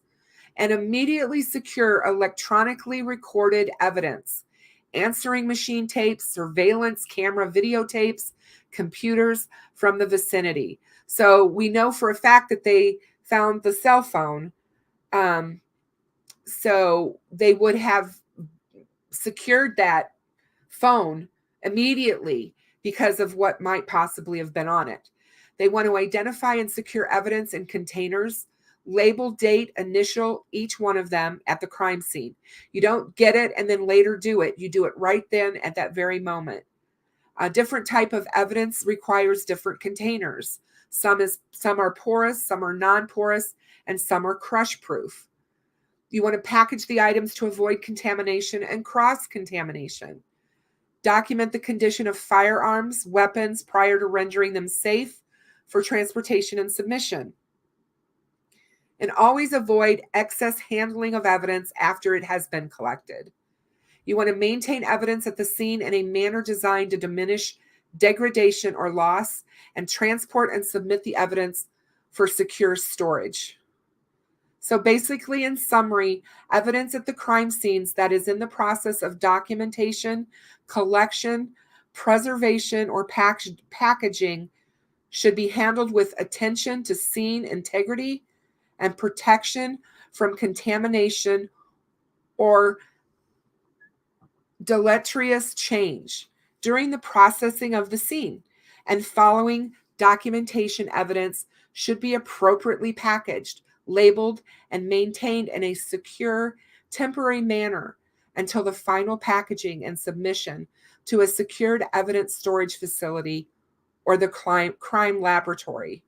And immediately secure electronically recorded evidence. Answering machine tapes, surveillance camera videotapes, computers from the vicinity. So we know for a fact that they found the cell phone. So they would have secured that phone immediately because of what might possibly have been on it. They want to identify and secure evidence in containers Label, date, initial each one of them at the crime scene. You don't get it and then later do it. You do it right then at that very moment. A different type of evidence requires different containers. Some are porous, some are non-porous, and some are crush-proof. You want to package the items to avoid contamination and cross-contamination. Document the condition of firearms, weapons prior to rendering them safe for transportation and submission. And always avoid excess handling of evidence after it has been collected. You want to maintain evidence at the scene in a manner designed to diminish degradation or loss, and transport and submit the evidence for secure storage. So basically, in summary, evidence at the crime scenes that is in the process of documentation, collection, preservation, or packaging should be handled with attention to scene integrity and protection from contamination or deleterious change during the processing of the scene, and following documentation evidence should be appropriately packaged, labeled, and maintained in a secure, temporary manner until the final packaging and submission to a secured evidence storage facility or the crime laboratory.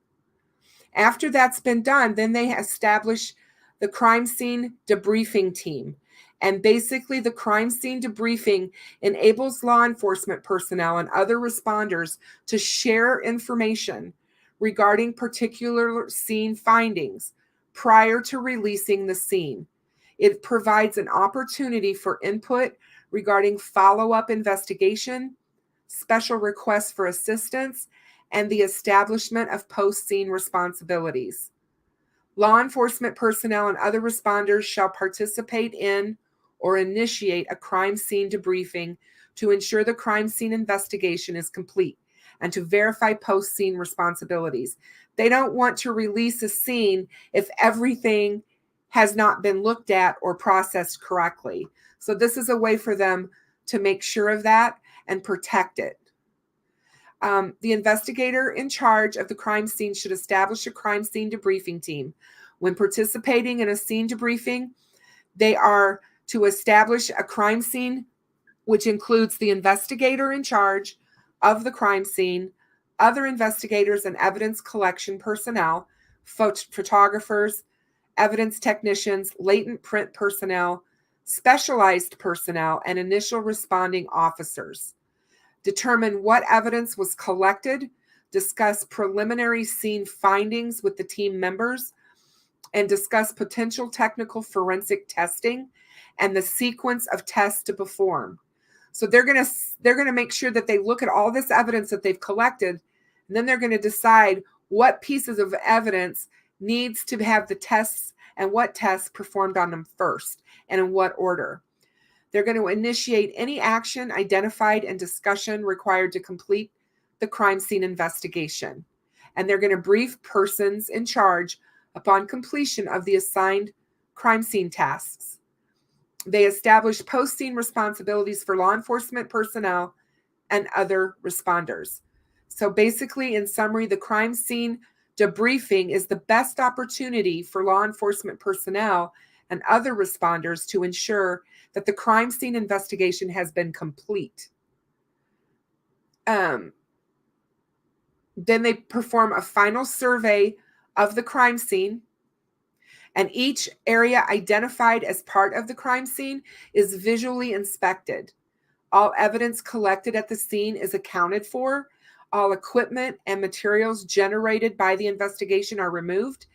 After that's been done, then they establish the crime scene debriefing team. And basically, the crime scene debriefing enables law enforcement personnel and other responders to share information regarding particular scene findings prior to releasing the scene. It provides an opportunity for input regarding follow-up investigation, special requests for assistance, and the establishment of post-scene responsibilities. Law enforcement personnel and other responders shall participate in or initiate a crime scene debriefing to ensure the crime scene investigation is complete and to verify post-scene responsibilities. They don't want to release a scene if everything has not been looked at or processed correctly. So this is a way for them to make sure of that and protect it. The investigator in charge of the crime scene should establish a crime scene debriefing team. When participating in a scene debriefing, they are to establish a crime scene, which includes the investigator in charge of the crime scene, other investigators and evidence collection personnel, photographers, evidence technicians, latent print personnel, specialized personnel, and initial responding officers. Determine what evidence was collected, discuss preliminary scene findings with the team members, and discuss potential technical forensic testing and the sequence of tests to perform. So they're going to make sure that they look at all this evidence that they've collected, and then they're going to decide what pieces of evidence needs to have the tests and what tests performed on them first and in what order. They're going to initiate any action identified and discussion required to complete the crime scene investigation. And they're going to brief persons in charge upon completion of the assigned crime scene tasks. They establish post-scene responsibilities for law enforcement personnel and other responders. So basically, in summary, the crime scene debriefing is the best opportunity for law enforcement personnel and other responders to ensure that the crime scene investigation has been complete. Then they perform a final survey of the crime scene, and each area identified as part of the crime scene is visually inspected. All evidence collected at the scene is accounted for. All equipment and materials generated by the investigation are removed,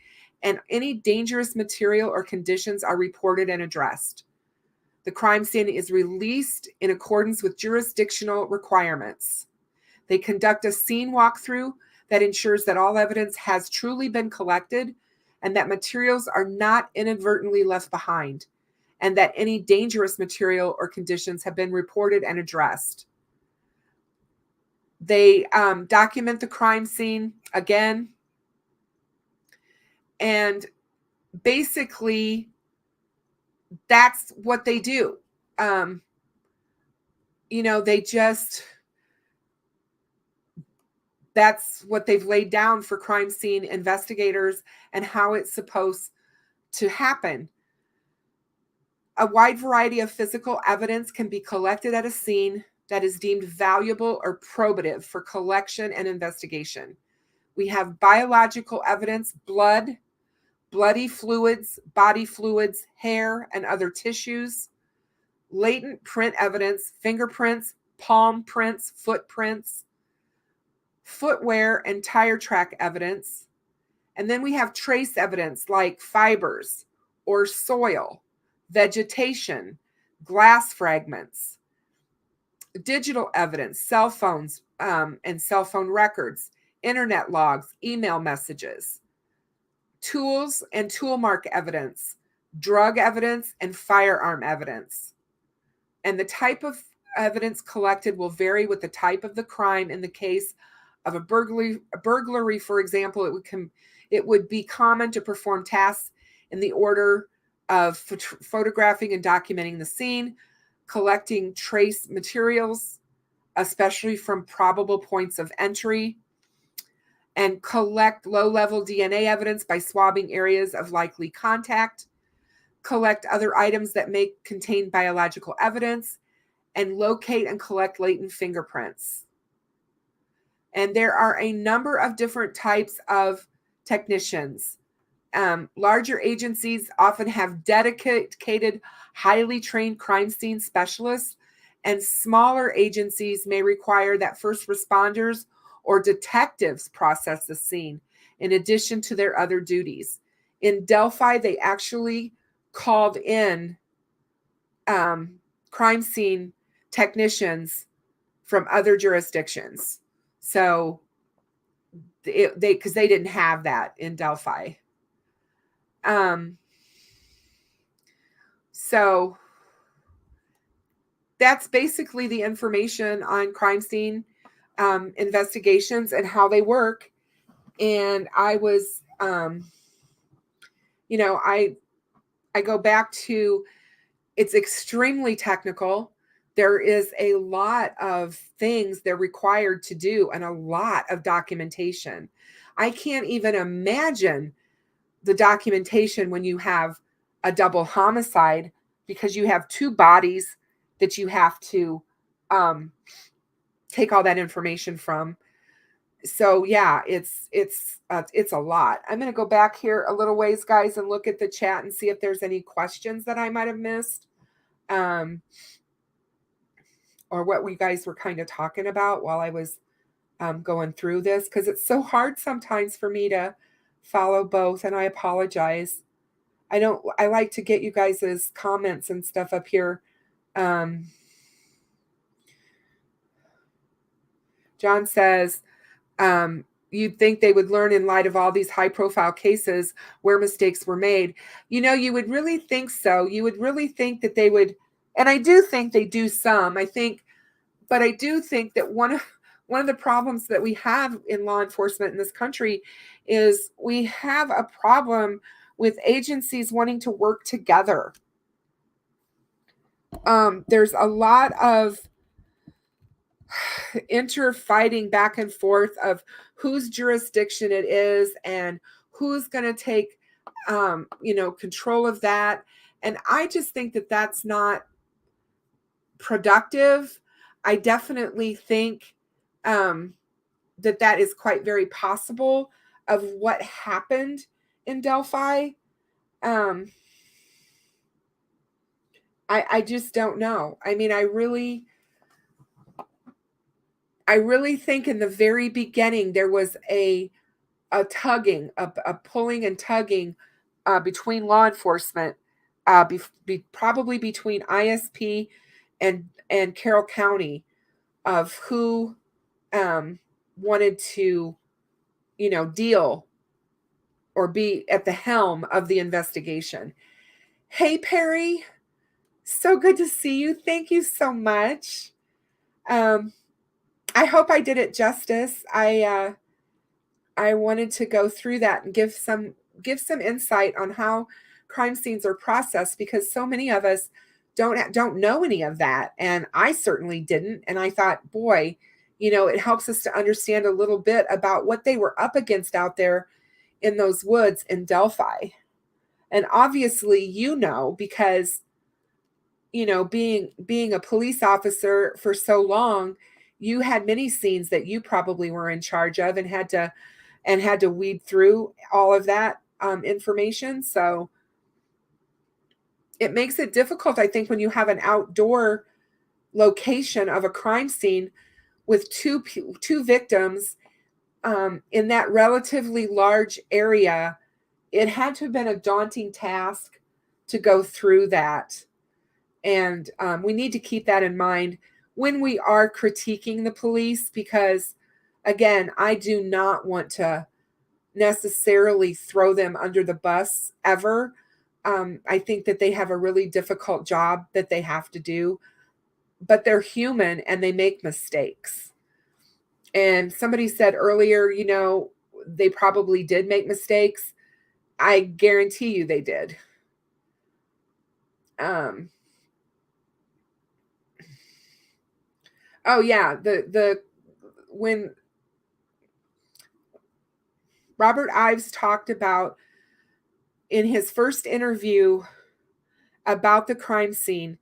and any dangerous material or conditions are reported and addressed. The crime scene is released in accordance with jurisdictional requirements. They conduct a scene walkthrough that ensures that all evidence has truly been collected and that materials are not inadvertently left behind, and that any dangerous material or conditions have been reported and addressed. They document the crime scene again, and basically that's what they do. that's what they've laid down for crime scene investigators and how it's supposed to happen. A wide variety of physical evidence can be collected at a scene that is deemed valuable or probative for collection and investigation. We have biological evidence, blood, bloody fluids, body fluids, hair, and other tissues, latent print evidence, fingerprints, palm prints, footprints, footwear, and tire track evidence. And then we have trace evidence like fibers or soil, vegetation, glass fragments, digital evidence, cell phones and cell phone records, internet logs, email messages, tools and tool mark evidence, drug evidence, and firearm evidence. And the type of evidence collected will vary with the type of the crime. In the case of a burglary, for example, it would be common to perform tasks in the order of photographing and documenting the scene, collecting trace materials, especially from probable points of entry, and collect low-level DNA evidence by swabbing areas of likely contact, collect other items that may contain biological evidence, and locate and collect latent fingerprints. And there are a number of different types of technicians. Larger agencies often have dedicated, highly trained crime scene specialists, and smaller agencies may require that first responders or detectives process the scene in addition to their other duties. In Delphi, they actually called in crime scene technicians from other jurisdictions. So because they didn't have that in Delphi. So that's basically the information on crime scene investigations and how they work. And I was, I go back to, it's extremely technical. There is a lot of things they're required to do and a lot of documentation. I can't even imagine the documentation when you have a double homicide, because you have two bodies that you have to take all that information from. So yeah, it's a lot. I'm going to go back here a little ways, guys, and look at the chat and see if there's any questions that I might have missed, or what we guys were kind of talking about while I was going through this, because it's so hard sometimes for me to follow both, and I apologize. I like to get you guys' comments and stuff up here. John says, you'd think they would learn in light of all these high profile cases where mistakes were made. You would really think so. You would really think that they would, and I do think they do some, but I do think that one of the problems that we have in law enforcement in this country is we have a problem with agencies wanting to work together. There's a lot of interfighting back and forth of whose jurisdiction it is and who's going to take, control of that. And I just think that that's not productive. I definitely think that is quite very possible of what happened in Delphi. I just don't know. I mean, I really think in the very beginning there was a tugging, a pulling and tugging between law enforcement, probably between ISP and Carroll County, of who wanted to, deal or be at the helm of the investigation. Hey, Perry, so good to see you. Thank you so much. I hope I did it justice. I wanted to go through that and give some insight on how crime scenes are processed, because so many of us don't know any of that, and I certainly didn't. And I thought, boy, it helps us to understand a little bit about what they were up against out there in those woods in Delphi. And obviously, because, being a police officer for so long, you had many scenes that you probably were in charge of and had to weed through all of that information. So it makes it difficult, I think, when you have an outdoor location of a crime scene with two victims in that relatively large area. It had to have been a daunting task to go through that. And we need to keep that in mind when we are critiquing the police, because, again, I do not want to necessarily throw them under the bus ever. I think that they have a really difficult job that they have to do, but they're human and they make mistakes. And somebody said earlier, they probably did make mistakes. I guarantee you they did. Oh yeah, when Robert Ives talked about in his first interview about the crime scene,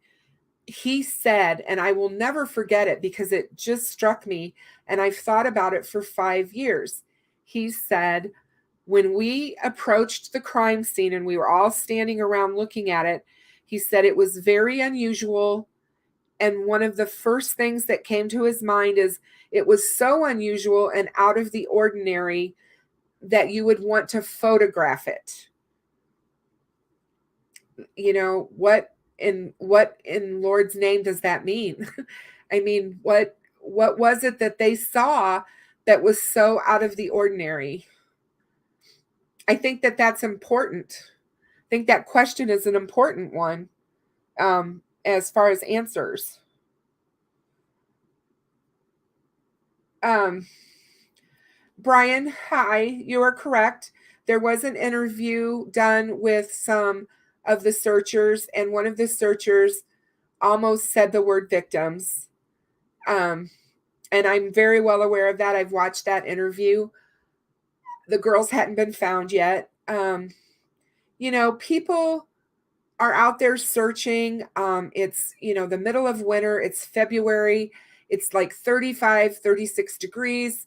he said, and I will never forget it because it just struck me, and I've thought about it for 5 years. He said, when we approached the crime scene and we were all standing around looking at it, he said it was very unusual. And one of the first things that came to his mind is it was so unusual and out of the ordinary that you would want to photograph it. What in Lord's name does that mean? I mean, what was it that they saw that was so out of the ordinary? I think that that's important. I think that question is an important one as far as answers. Brian, hi, you are correct. There was an interview done with some of the searchers, and one of the searchers almost said the word victims. And I'm very well aware of that. I've watched that interview. The girls hadn't been found yet. People are out there searching. It's, the middle of winter. It's February. It's like 35, 36 degrees.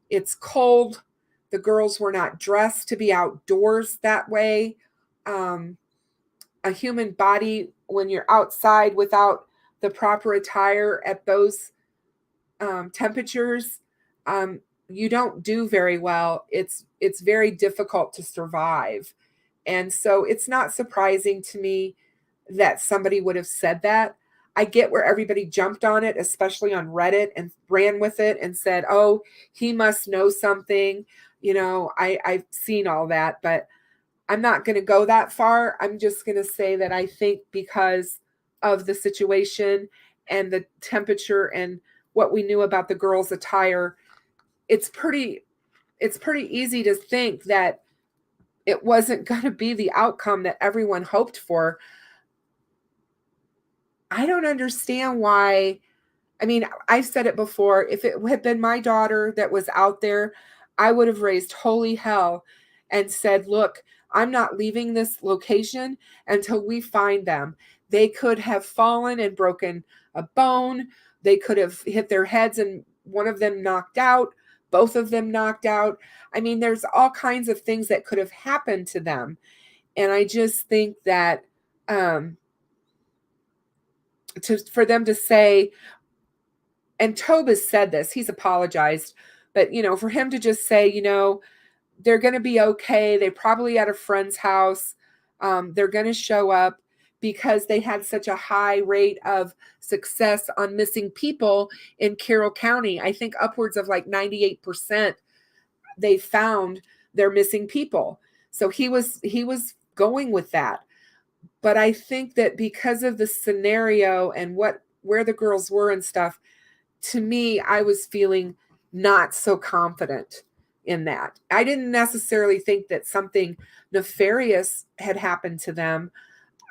It's cold. The girls were not dressed to be outdoors that way. A human body, when you're outside without the proper attire at those temperatures, you don't do very well. It's very difficult to survive. And so it's not surprising to me that somebody would have said that. I get where everybody jumped on it, especially on Reddit, and ran with it and said, oh, he must know something. I've seen all that, but I'm not going to go that far. I'm just going to say that I think because of the situation and the temperature and what we knew about the girls' attire, it's pretty easy to think that it wasn't going to be the outcome that everyone hoped for. I don't understand why. I mean, I've said it before. If it had been my daughter that was out there, I would have raised holy hell and said, look, I'm not leaving this location until we find them. They could have fallen and broken a bone. They could have hit their heads and one of them knocked out, both of them knocked out. I mean, there's all kinds of things that could have happened to them. And I just think that for them to say, and Tobe has said this, he's apologized, but, for him to just say, they're going to be okay. They're probably at a friend's house. They're going to show up because they had such a high rate of success on missing people in Carroll County. I think upwards of like 98% they found their missing people. So he was going with that. But I think that because of the scenario and where the girls were and stuff, to me, I was feeling not so confident in that. I didn't necessarily think that something nefarious had happened to them.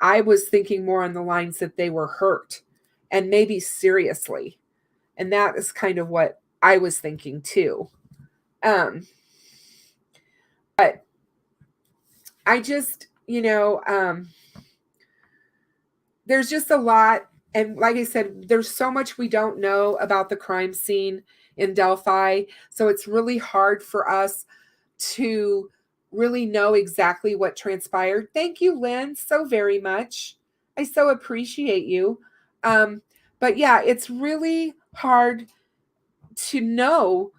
I was thinking more on the lines that they were hurt and maybe seriously. And that is kind of what I was thinking too. But I just, there's just a lot. And like I said, there's so much we don't know about the crime scene in Delphi. So it's really hard for us to really know exactly what transpired. Thank you, Lynn, so very much. I so appreciate you. But yeah, it's really hard to know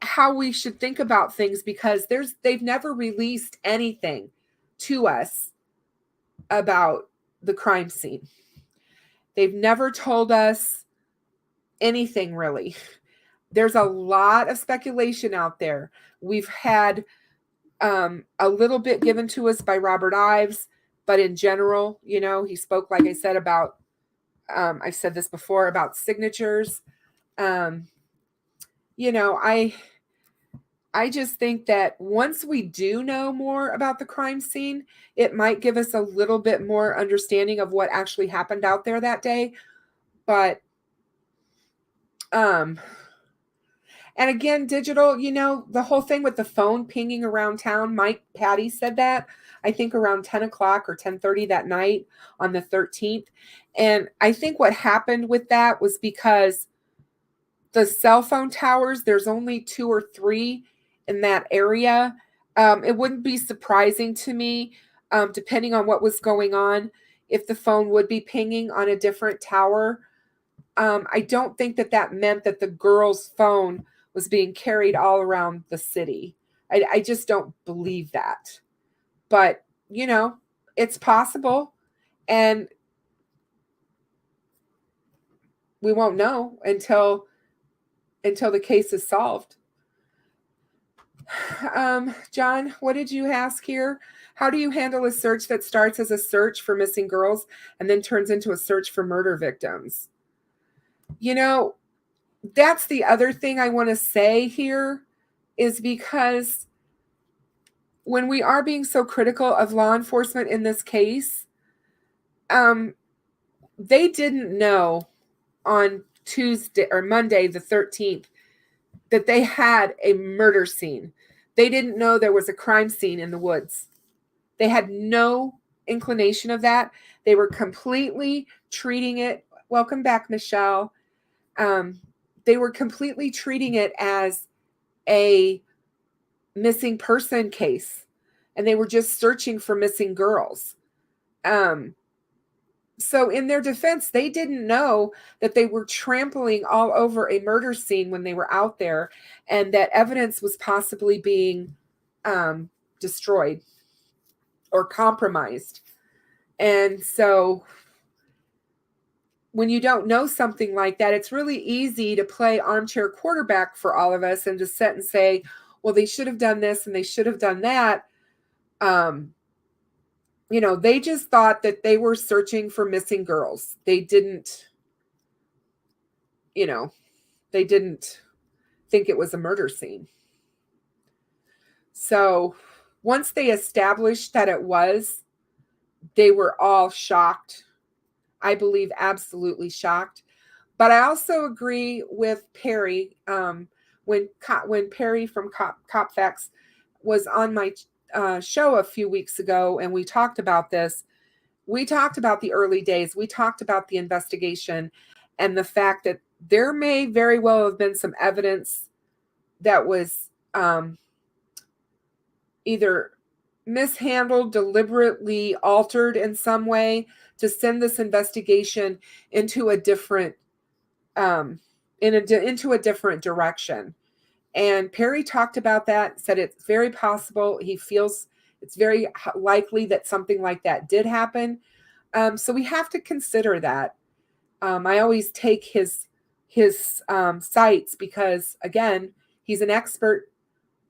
how we should think about things because they've never released anything to us about the crime scene. They've never told us anything really. There's a lot of speculation out there. We've had a little bit given to us by Robert Ives, but in general, he spoke, like I said, about, I've said this before, about signatures. I just think that once we do know more about the crime scene, it might give us a little bit more understanding of what actually happened out there that day. But, and again, digital, the whole thing with the phone pinging around town, Patty said that, I think around 10 o'clock or 10:30 that night on the 13th. And I think what happened with that was because the cell phone towers, there's only 2 or 3 in that area. It wouldn't be surprising to me, depending on what was going on, if the phone would be pinging on a different tower. I don't think that meant that the girl's phone was being carried all around the city. I just don't believe that. But, it's possible. And we won't know until the case is solved. John, what did you ask here? How do you handle a search that starts as a search for missing girls and then turns into a search for murder victims? That's the other thing I want to say here, is because when we are being so critical of law enforcement in this case, they didn't know on Tuesday or Monday the 13th that they had a murder scene. They didn't know there was a crime scene in the woods. They had no inclination of that. They were completely treating it, welcome back, Michelle. They were completely treating it as a missing person case, and they were just searching for missing girls. So in their defense, they didn't know that they were trampling all over a murder scene when they were out there, and that evidence was possibly being destroyed or compromised. And so when you don't know something like that, it's really easy to play armchair quarterback for all of us and just sit and say, well, they should have done this and they should have done that. They just thought that they were searching for missing girls. They didn't think it was a murder scene. So once they established that it was, they were all shocked. I believe absolutely shocked. But I also agree with Perry. When Perry from Cop Facts was on my show a few weeks ago, and we talked about this, we talked about the early days. We talked about the investigation and the fact that there may very well have been some evidence that was either mishandled, deliberately altered in some way to send this investigation into a different into a different direction. And Perry talked about that, said it's very possible. He feels it's very likely that something like that did happen. So we have to consider that. I always take his sites because, again, he's an expert.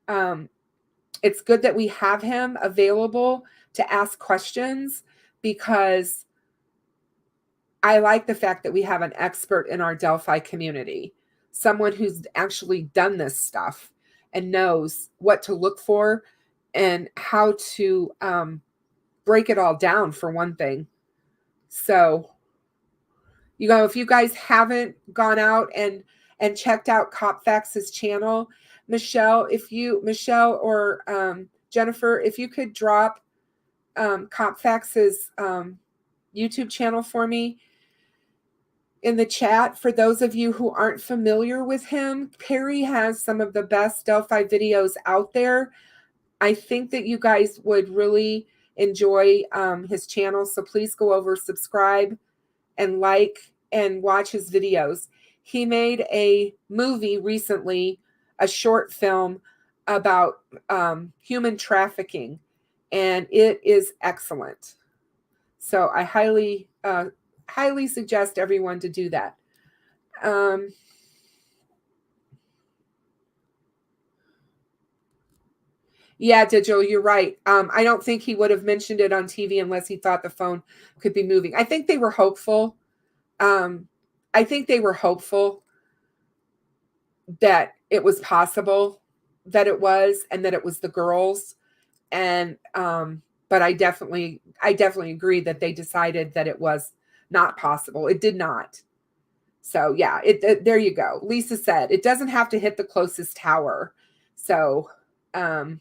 It's good that we have him available to ask questions, because I like the fact that we have an expert in our Delphi community, someone who's actually done this stuff and knows what to look for and how to break it all down, for one thing. So, if you guys haven't gone out and and checked out CopFax's channel. Michelle or Jennifer, if you could drop CopFax's YouTube channel for me in the chat. For those of you who aren't familiar with him, Perry has some of the best Delphi videos out there. I think that you guys would really enjoy his channel. So please go over, subscribe, and like, and watch his videos. He made a movie recently, a short film about human trafficking, and it is excellent. So I highly suggest everyone to do that. Yeah, Digital, you're right. I don't think he would have mentioned it on TV unless he thought the phone could be moving. I think they were hopeful. I think they were hopeful that it was possible that it was, and that it was the girls. And but I definitely agree that they decided that it was not possible. It did not. So yeah, there you go. Lisa said it doesn't have to hit the closest tower. So SS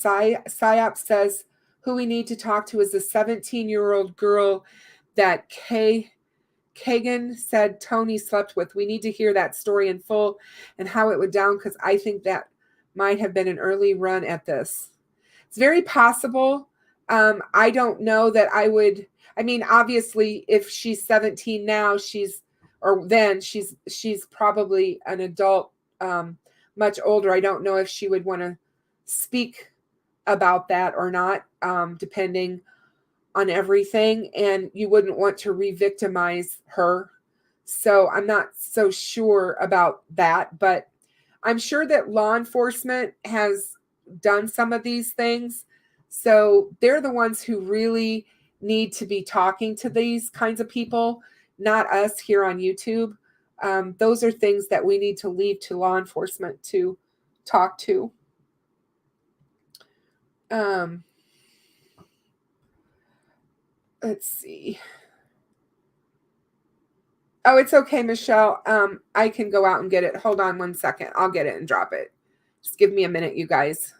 Psyop says who we need to talk to is a 17-year-old girl that Kagan said Tony slept with. We need to hear that story in full and how it went down, because I think that might have been an early run at this. It's very possible. I don't know that I would. I mean, obviously, if she's 17 now, she's probably an adult, much older. I don't know if she would want to speak about that or not, depending on everything, and you wouldn't want to re-victimize her. So I'm not so sure about that, but I'm sure that law enforcement has done some of these things. So they're the ones who really need to be talking to these kinds of people, not us here on YouTube. Those are things that we need to leave to law enforcement to talk to. Let's see. Oh, it's okay, Michelle. I can go out and get it. Hold on 1 second. I'll get it and drop it. Just give me a minute, you guys.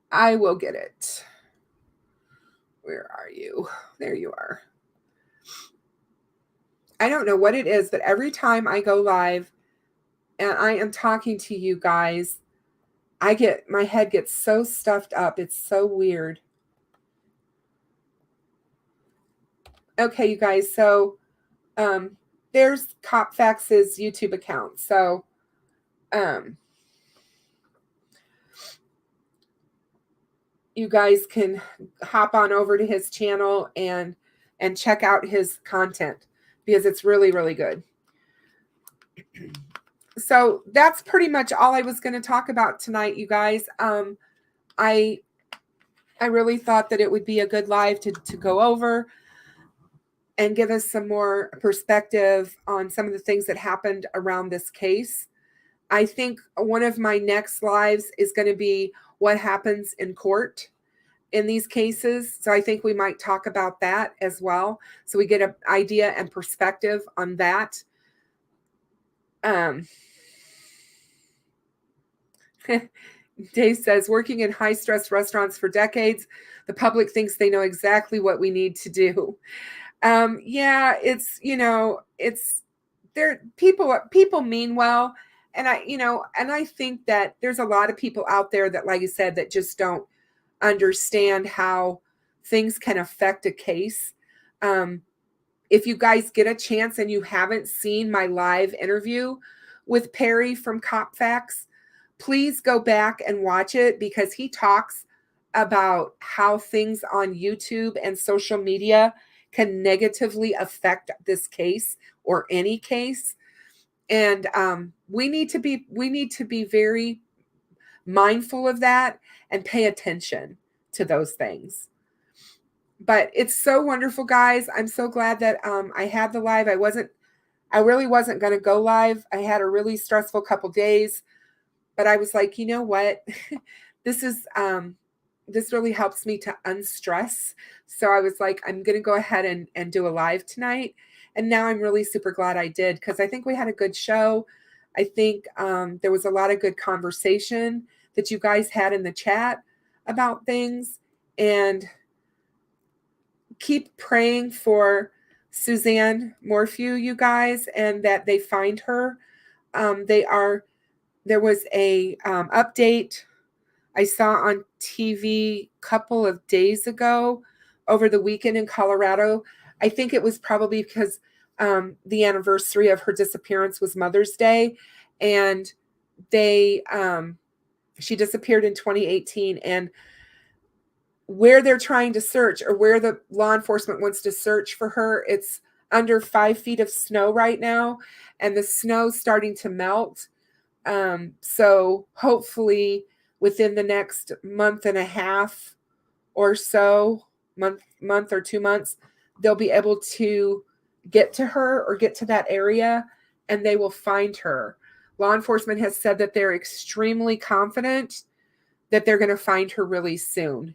I will get it. Where are you? There you are. I don't know what it is, but every time I go live and I am talking to you guys, my head gets so stuffed up. It's so weird. Okay, you guys. So there's CopFax's YouTube account. So you guys can hop on over to his channel and check out his content, because it's really, really good. So that's pretty much all I was going to talk about tonight, you guys. I really thought that it would be a good live to go over and give us some more perspective on some of the things that happened around this case. I think one of my next lives is going to be what happens in court in these cases. So I think we might talk about that as well, so we get an idea and perspective on that. Dave says, working in high-stress restaurants for decades, the public thinks they know exactly what we need to do. Yeah, it's, it's there. People mean well. And I think that there's a lot of people out there that, like you said, that just don't understand how things can affect a case. If you guys get a chance and you haven't seen my live interview with Perry from CopFax, please go back and watch it, because he talks about how things on YouTube and social media can negatively affect this case or any case. And we need to be very mindful of that and pay attention to those things. But it's so wonderful, guys. I'm so glad that I had the live. I really wasn't going to go live. I had a really stressful couple days, but I was like, you know what? This is this really helps me to unstress. So I was like, I'm going to go ahead and do a live tonight. And now I'm really super glad I did, because I think we had a good show. I think there was a lot of good conversation that you guys had in the chat about things. And keep praying for Suzanne Morphew, you guys, and that they find her. There was a update I saw on TV a couple of days ago over the weekend in Colorado. I think it was probably because the anniversary of her disappearance was Mother's Day, and she disappeared in 2018, and where they're trying to search, or where the law enforcement wants to search for her, it's under 5 feet of snow right now, and the snow's starting to melt. So hopefully within the next month and a half or so, month or 2 months, they'll be able to get to her or get to that area, and they will find her. Law enforcement has said that they're extremely confident that they're going to find her really soon.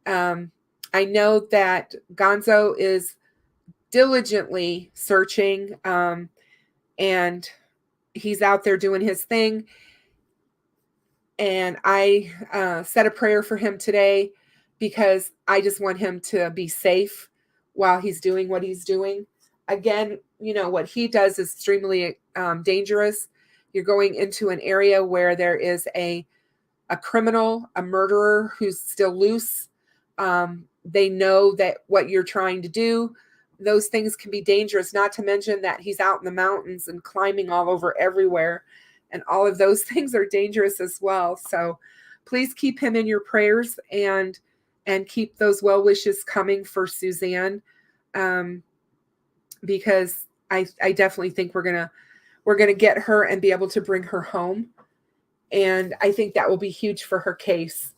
I know that Gonzo is diligently searching, and he's out there doing his thing. And I said a prayer for him today, because I just want him to be safe while he's doing what he's doing. Again, what he does is extremely dangerous. You're going into an area where there is a criminal, a murderer who's still loose. They know that what you're trying to do, those things can be dangerous, not to mention that he's out in the mountains and climbing all over everywhere. And all of those things are dangerous as well. So please keep him in your prayers, and keep those well wishes coming for Suzanne, because I definitely think we're gonna get her and be able to bring her home. And I think that will be huge for her case.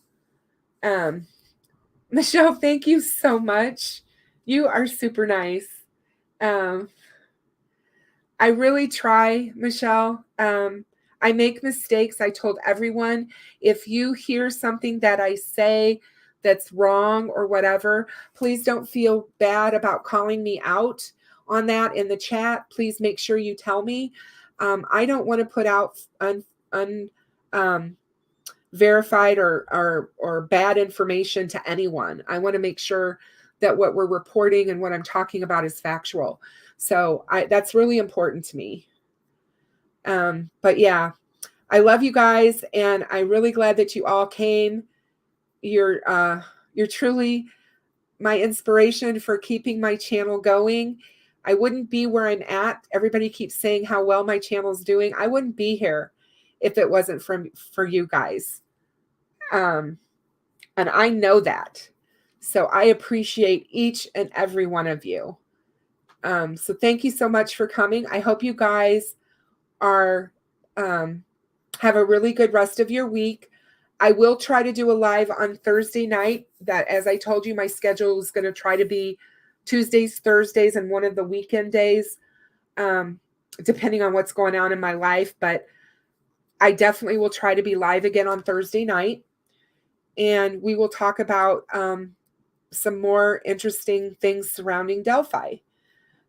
Michelle, thank you so much. You are super nice. I really try, Michelle. I make mistakes. I told everyone, if you hear something that I say that's wrong or whatever, please don't feel bad about calling me out on that in the chat. Please make sure you tell me. I don't want to put out verified or bad information to anyone. I want to make sure that what we're reporting and what I'm talking about is factual. So that's really important to me. But yeah, I love you guys, and I'm really glad that you all came. You're truly my inspiration for keeping my channel going. I wouldn't be where I'm at. Everybody keeps saying how well my channel's doing. I wouldn't be here if it wasn't for you guys. And I know that. So I appreciate each and every one of you. So thank you so much for coming. I hope you guys are have a really good rest of your week. I will try to do a live on Thursday night. That, as I told you, my schedule is going to try to be Tuesdays, Thursdays, and one of the weekend days, depending on what's going on in my life. But I definitely will try to be live again on Thursday night. And we will talk about some more interesting things surrounding Delphi.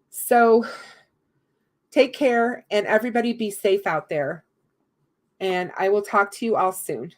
So take care, and everybody be safe out there. And I will talk to you all soon.